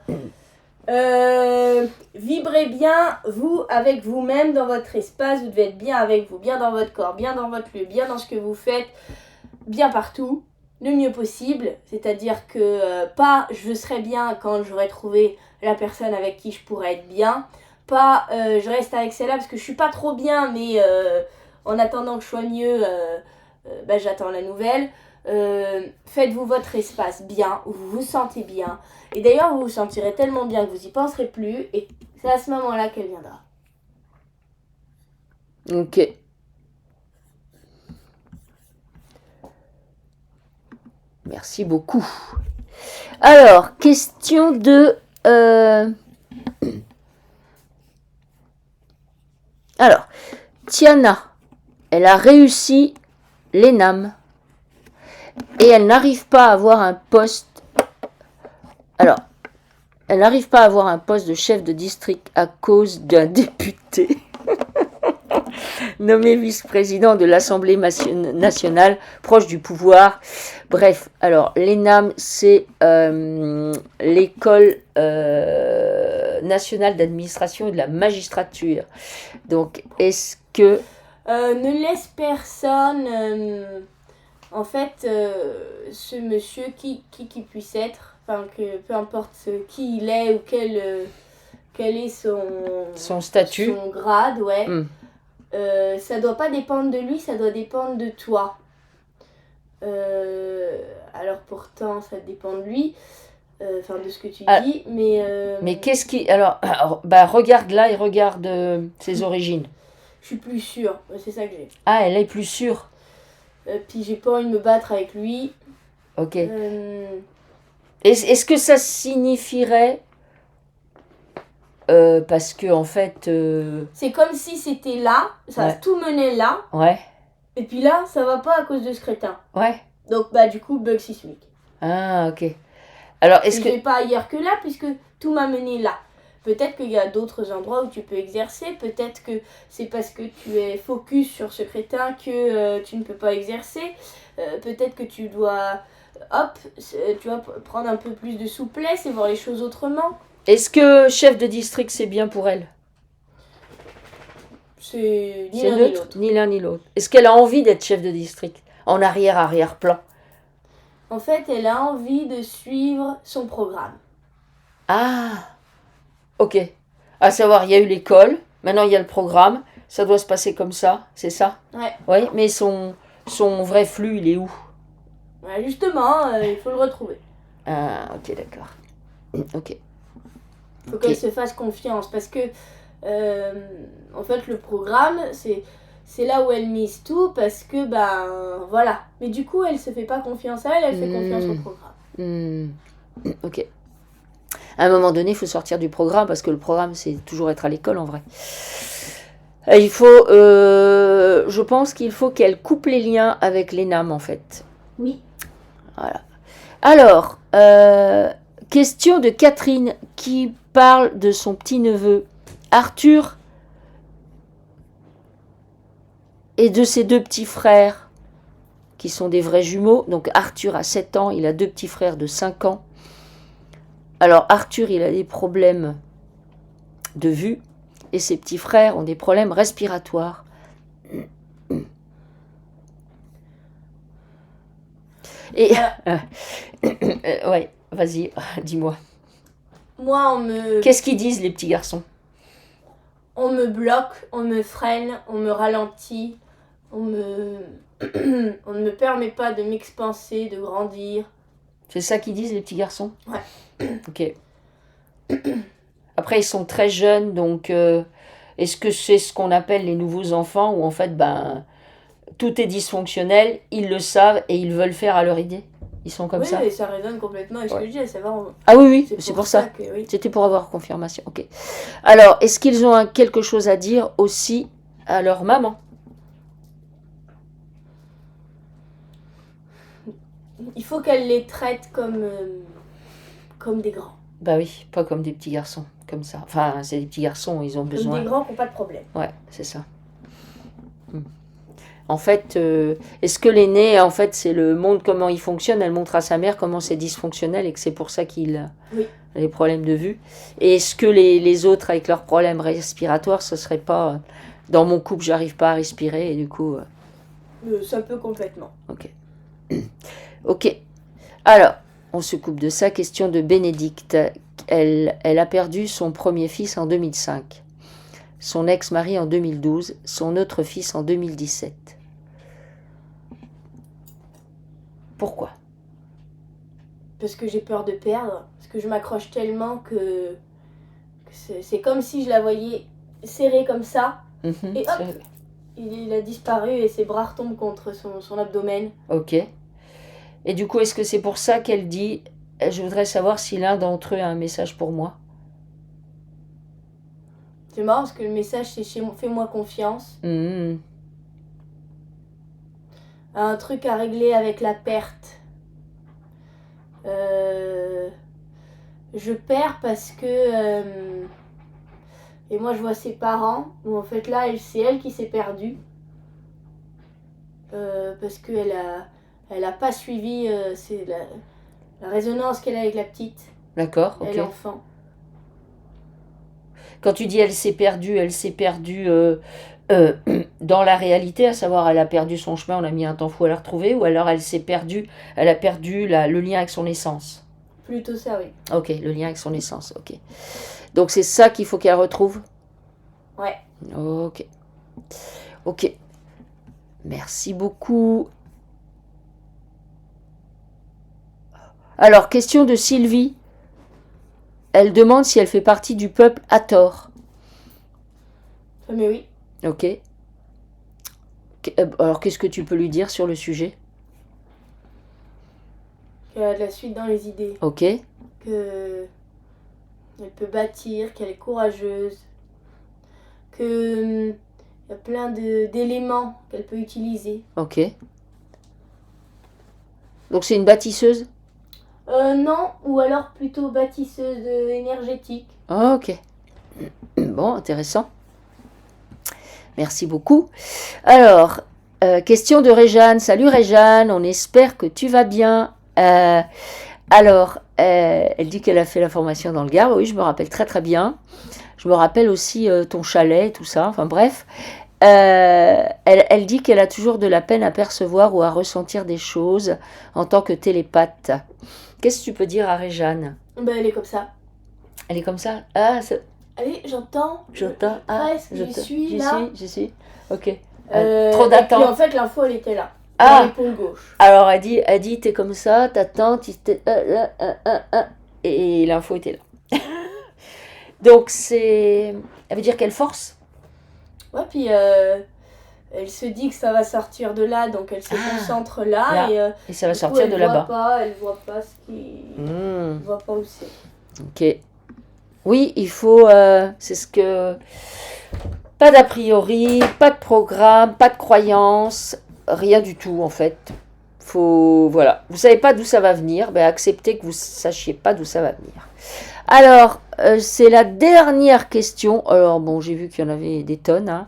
Vibrez bien, vous, avec vous-même, dans votre espace. Vous devez être bien avec vous, bien dans votre corps, bien dans votre lieu, bien dans ce que vous faites, bien partout, le mieux possible. C'est-à-dire que pas je serai bien quand j'aurai trouvé la personne avec qui je pourrais être bien. Pas je reste avec celle-là parce que je suis pas trop bien, mais en attendant que je sois mieux, j'attends la nouvelle. Faites-vous votre espace bien, où vous vous sentez bien. Et d'ailleurs, vous vous sentirez tellement bien que vous y penserez plus. Et c'est à ce moment-là qu'elle viendra. Ok. Merci beaucoup. Alors, question de... Alors, Tiana, elle a réussi l'ENAM et elle n'arrive pas à avoir un poste. Alors, elle n'arrive pas à avoir un poste de chef de district à cause d'un député nommé vice-président de l'Assemblée nationale, proche du pouvoir. Bref, alors l'ENAM, c'est l'école nationale d'administration et de la magistrature. Donc, est-ce que... Ne laisse personne... en fait, ce monsieur, qui puisse être, enfin, que peu importe qui il est ou quel est son statut, son grade, ouais. Ça doit pas dépendre de lui, ça doit dépendre de toi. Alors pourtant, ça dépend de lui, de ce que tu dis, mais... Mais qu'est-ce qui... Alors regarde là et regarde ses origines. Je suis plus sûre, c'est ça que j'ai. Ah, elle est plus sûre. Puis j'ai pas envie de me battre avec lui. Ok. Est-ce que ça signifierait... parce que en fait... C'est comme si c'était là, ça tout menait là. Ouais. Et puis là, ça va pas à cause de ce crétin. Ouais. Donc du coup, bug sismique. Ah, ok. Alors, est-ce que... Je vais pas ailleurs que là, puisque tout m'a mené là. Peut-être qu'il y a d'autres endroits où tu peux exercer. Peut-être que c'est parce que tu es focus sur ce crétin que tu ne peux pas exercer. Peut-être que tu dois, prendre un peu plus de souplesse et voir les choses autrement. Est-ce que chef de district, c'est bien pour elle? C'est ni l'un ni l'autre. Ni l'un ni l'autre. Est-ce qu'elle a envie d'être chef de district? En arrière-plan. En fait, elle a envie de suivre son programme. Ah, ok. À savoir, il y a eu l'école, maintenant il y a le programme, ça doit se passer comme ça, c'est ça? Ouais. Oui, mais son vrai flux, il est où? Ouais, justement, il faut le retrouver. Ah, ok, d'accord. Ok. Il faut qu'elle se fasse confiance, parce que, en fait, le programme, c'est là où elle mise tout, parce que, voilà. Mais du coup, elle se fait pas confiance à elle fait confiance au programme. Ok. À un moment donné, il faut sortir du programme, parce que le programme, c'est toujours être à l'école, en vrai. Il faut, je pense qu'il faut qu'elle coupe les liens avec l'ENAM, en fait. Oui. Voilà. Alors, question de Catherine, qui parle de son petit-neveu, Arthur, et de ses deux petits frères, qui sont des vrais jumeaux. Donc Arthur a 7 ans, il a deux petits frères de 5 ans. Alors Arthur, il a des problèmes de vue, et ses petits frères ont des problèmes respiratoires. Et... ouais, vas-y, dis-moi. Moi, Qu'est-ce qu'ils disent, les petits garçons? On me bloque, on me freine, on me ralentit, on ne me permet pas de m'expanser, de grandir. C'est ça qu'ils disent, les petits garçons? Ouais. Ok. Après, ils sont très jeunes, donc est-ce que c'est ce qu'on appelle les nouveaux enfants, où en fait, ben, tout est dysfonctionnel, ils le savent et ils veulent faire à leur idée? Ils sont comme Oui, ça? et ça résonne complètement avec ce que Ouais. je dis, à savoir, Ah oui, oui, c'est c'est pour pour ça. que, oui. C'était pour avoir confirmation. Ok. Alors, est-ce qu'ils ont quelque chose à dire aussi à leur maman? Il faut qu'elle les traite comme des grands. Bah oui, pas comme des petits garçons, comme ça. Enfin, c'est des petits garçons, ils ont Comme besoin. des grands qui n'ont pas de problème. Ouais, c'est ça. Hmm. En fait, est-ce que l'aîné, en fait, c'est le monde, comment il fonctionne, elle montre à sa mère comment c'est dysfonctionnel et que c'est pour ça qu'il a Oui. les problèmes de vue. Et est-ce que les autres, avec leurs problèmes respiratoires, ce serait pas, dans mon couple, j'arrive pas à respirer et du coup... Ça peut complètement. Ok. Ok. Alors, on se coupe de ça. Question de Bénédicte. Elle a perdu son premier fils en 2005, son ex-mari en 2012, son autre fils en 2017. Pourquoi? Parce que j'ai peur de perdre. Parce que je m'accroche tellement que c'est comme si je la voyais serrée comme ça. Mhm, Et hop, il a disparu et ses bras retombent contre son abdomen. Ok. Et du coup, est-ce que c'est pour ça qu'elle dit je voudrais savoir si l'un d'entre eux a un message pour moi? C'est marrant parce que le message c'est fais-moi confiance. Mhm. Un truc à régler avec la perte. Je perds parce que... et moi je vois ses parents, où en fait là c'est elle qui s'est perdue. Parce qu'elle a pas suivi c'est la résonance qu'elle a avec la petite. D'accord, ok. Et l'enfant. Quand tu dis elle s'est perdue dans la réalité, à savoir elle a perdu son chemin, on a mis un temps fou à la retrouver, ou alors elle a perdu le lien avec son essence. Plutôt ça, oui. Ok, le lien avec son essence, ok. Donc c'est ça qu'il faut qu'elle retrouve? Ouais. Ok. Ok. Merci beaucoup. Alors, question de Sylvie. Elle demande si elle fait partie du peuple Hathor. Mais oui. Ok. Alors, qu'est-ce que tu peux lui dire sur le sujet? Qu'elle a de la suite dans les idées. Ok. Que elle peut bâtir, qu'elle est courageuse. Que il y a plein d'éléments qu'elle peut utiliser. Ok. Donc, c'est une bâtisseuse? Non, ou alors plutôt bâtisseuse énergétique. Ok. Bon, intéressant. Merci beaucoup. Alors, question de Réjeanne. Salut Réjeanne, on espère que tu vas bien. Alors, elle dit qu'elle a fait la formation dans le Gard. Oui, je me rappelle très très bien. Je me rappelle aussi ton chalet, tout ça. Enfin bref. Elle dit qu'elle a toujours de la peine à percevoir ou à ressentir des choses en tant que télépathe. Qu'est-ce que tu peux dire à Réjeanne? Ben, elle est comme ça. Elle est comme ça? Ah, Allez, j'entends. j'entends. Presque, j'y suis là. J'y suis. Ok. Trop Trop d'attente. Et puis en fait, l'info, elle était là. Ah. Dans l'épaule gauche. Alors elle dit t'es comme ça, t'attends, et l'info était là. Donc c'est, elle veut dire qu'elle force. Ouais, puis elle se dit que ça va sortir de là, donc elle se concentre là. Et ça va sortir de là-bas. Elle voit pas ce qui... Elle voit pas où c'est. Ok. Oui, il faut, c'est ce que... Pas d'a priori, pas de programme, pas de croyance, rien du tout en fait. Voilà. Vous savez pas d'où ça va venir, ben acceptez que vous sachiez pas d'où ça va venir. Alors, c'est la dernière question. Alors bon, j'ai vu qu'il y en avait des tonnes. Hein.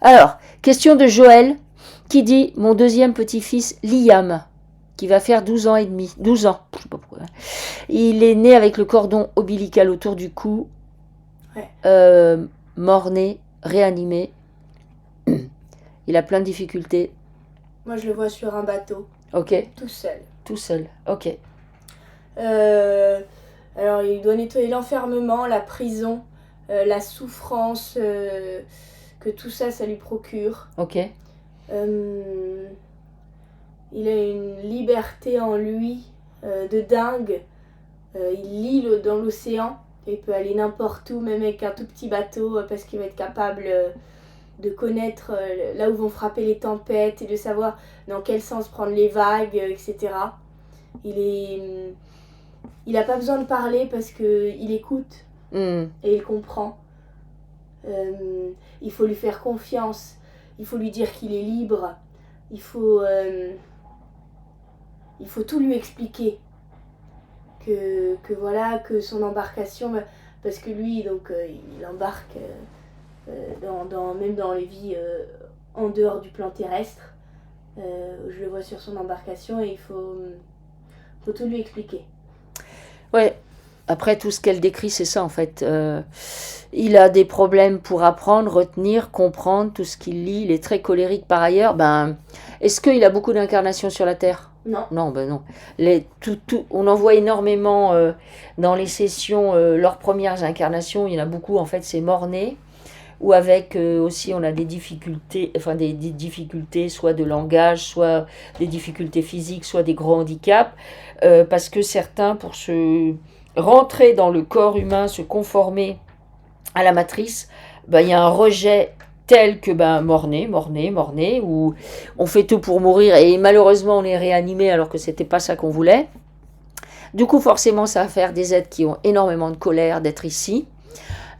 Alors, question de Joël qui dit mon deuxième petit-fils Liam, qui va faire 12 ans et demi. 12 ans, je sais pas pourquoi. Il est né avec le cordon ombilical autour du cou, mort-né, réanimé. Il a plein de difficultés. Moi, je le vois sur un bateau. Ok. Tout seul. Tout seul, ok. Alors il doit nettoyer l'enfermement, la prison, la souffrance que tout ça, ça lui procure. Ok. Il a une liberté en lui de dingue. Il lit dans l'océan. Il peut aller n'importe où, même avec un tout petit bateau, parce qu'il va être capable de connaître là où vont frapper les tempêtes et de savoir dans quel sens prendre les vagues, etc. Il n'a pas besoin de parler parce qu'il écoute et il comprend. Il faut lui faire confiance. Il faut lui dire qu'il est libre. Il faut tout lui expliquer. Que son embarcation, parce que lui, donc, il embarque même dans les vies en dehors du plan terrestre. Je le vois sur son embarcation et il faut tout lui expliquer. Ouais. Après, tout ce qu'elle décrit, c'est ça en fait. Il a des problèmes pour apprendre, retenir, comprendre tout ce qu'il lit. Il est très colérique par ailleurs. Est-ce qu'il a beaucoup d'incarnations sur la Terre ? Non. Non, non. On en voit énormément dans les sessions, leurs premières incarnations. Il y en a beaucoup, en fait, c'est mort-né. Ou avec aussi, on a des difficultés, des difficultés soit de langage, soit des difficultés physiques, soit des gros handicaps. Parce que certains, pour se rentrer dans le corps humain, se conformer à la matrice, il y a un rejet tel que mort-né, où on fait tout pour mourir et malheureusement on est réanimé alors que c'était pas ça qu'on voulait. Du coup forcément ça va faire des êtres qui ont énormément de colère d'être ici.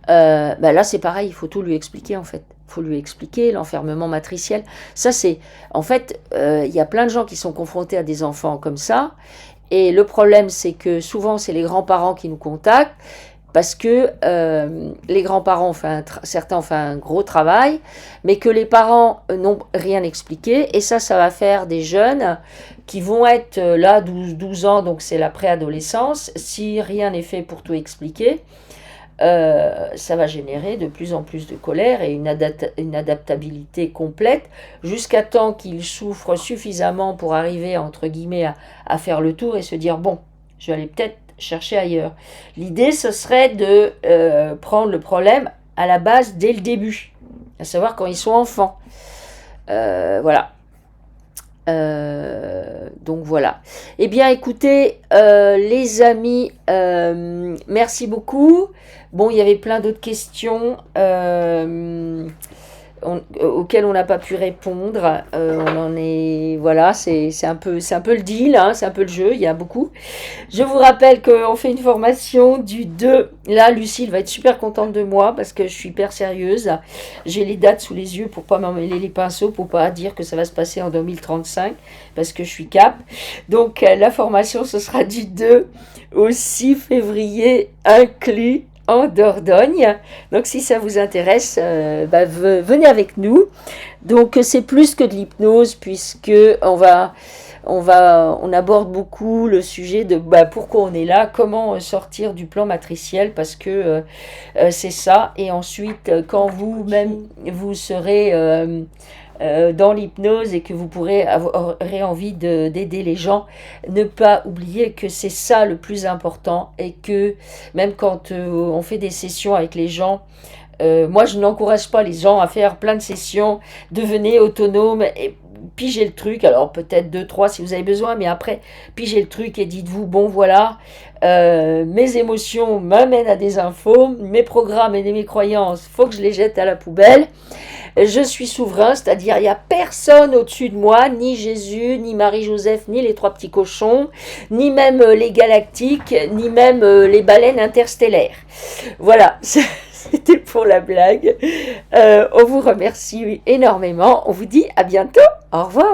Là c'est pareil, il faut tout lui expliquer en fait. Il faut lui expliquer l'enfermement matriciel. Ça c'est, en fait, il y a plein de gens qui sont confrontés à des enfants comme ça. Et le problème c'est que souvent c'est les grands-parents qui nous contactent. Parce que les grands-parents, certains ont fait un gros travail, mais que les parents n'ont rien expliqué. Et ça va faire des jeunes qui vont être là, 12 ans, donc c'est la préadolescence. Si rien n'est fait pour tout expliquer, ça va générer de plus en plus de colère et une adaptabilité complète, jusqu'à temps qu'ils souffrent suffisamment pour arriver, entre guillemets, à faire le tour et se dire, bon, je vais aller peut-être chercher ailleurs. L'idée, ce serait de prendre le problème à la base dès le début, à savoir quand ils sont enfants. Voilà. Donc voilà. Eh bien, écoutez, les amis, merci beaucoup. Bon, il y avait plein d'autres questions auxquelles on n'a pas pu répondre. On en est, voilà, c'est un peu le deal, hein, c'est un peu le jeu, il y a beaucoup. Je vous rappelle qu'on fait une formation du 2. Là, Lucille va être super contente de moi parce que je suis hyper sérieuse. J'ai les dates sous les yeux pour pas m'emmêler les pinceaux, pour pas dire que ça va se passer en 2035 parce que je suis cap. Donc, la formation, ce sera du 2 au 6 février inclus en Dordogne. Donc si ça vous intéresse, venez avec nous. Donc c'est plus que de l'hypnose puisque on aborde beaucoup le sujet de pourquoi on est là, comment sortir du plan matriciel, parce que c'est ça. Et ensuite, quand vous-même vous serez dans l'hypnose et que vous aurez envie d'aider les gens, ne pas oublier que c'est ça le plus important, et que même quand on fait des sessions avec les gens, moi je n'encourage pas les gens à faire plein de sessions, devenez autonome et pigez le truc, alors peut-être 2-3 si vous avez besoin, mais après pigez le truc et dites-vous, bon voilà, mes émotions m'amènent à des infos, mes programmes et mes croyances, faut que je les jette à la poubelle. Je suis souverain, c'est-à-dire il n'y a personne au-dessus de moi, ni Jésus, ni Marie-Joseph, ni les 3 petits cochons, ni même les galactiques, ni même les baleines interstellaires. Voilà, c'était pour la blague. On vous remercie énormément. On vous dit à bientôt. Au revoir.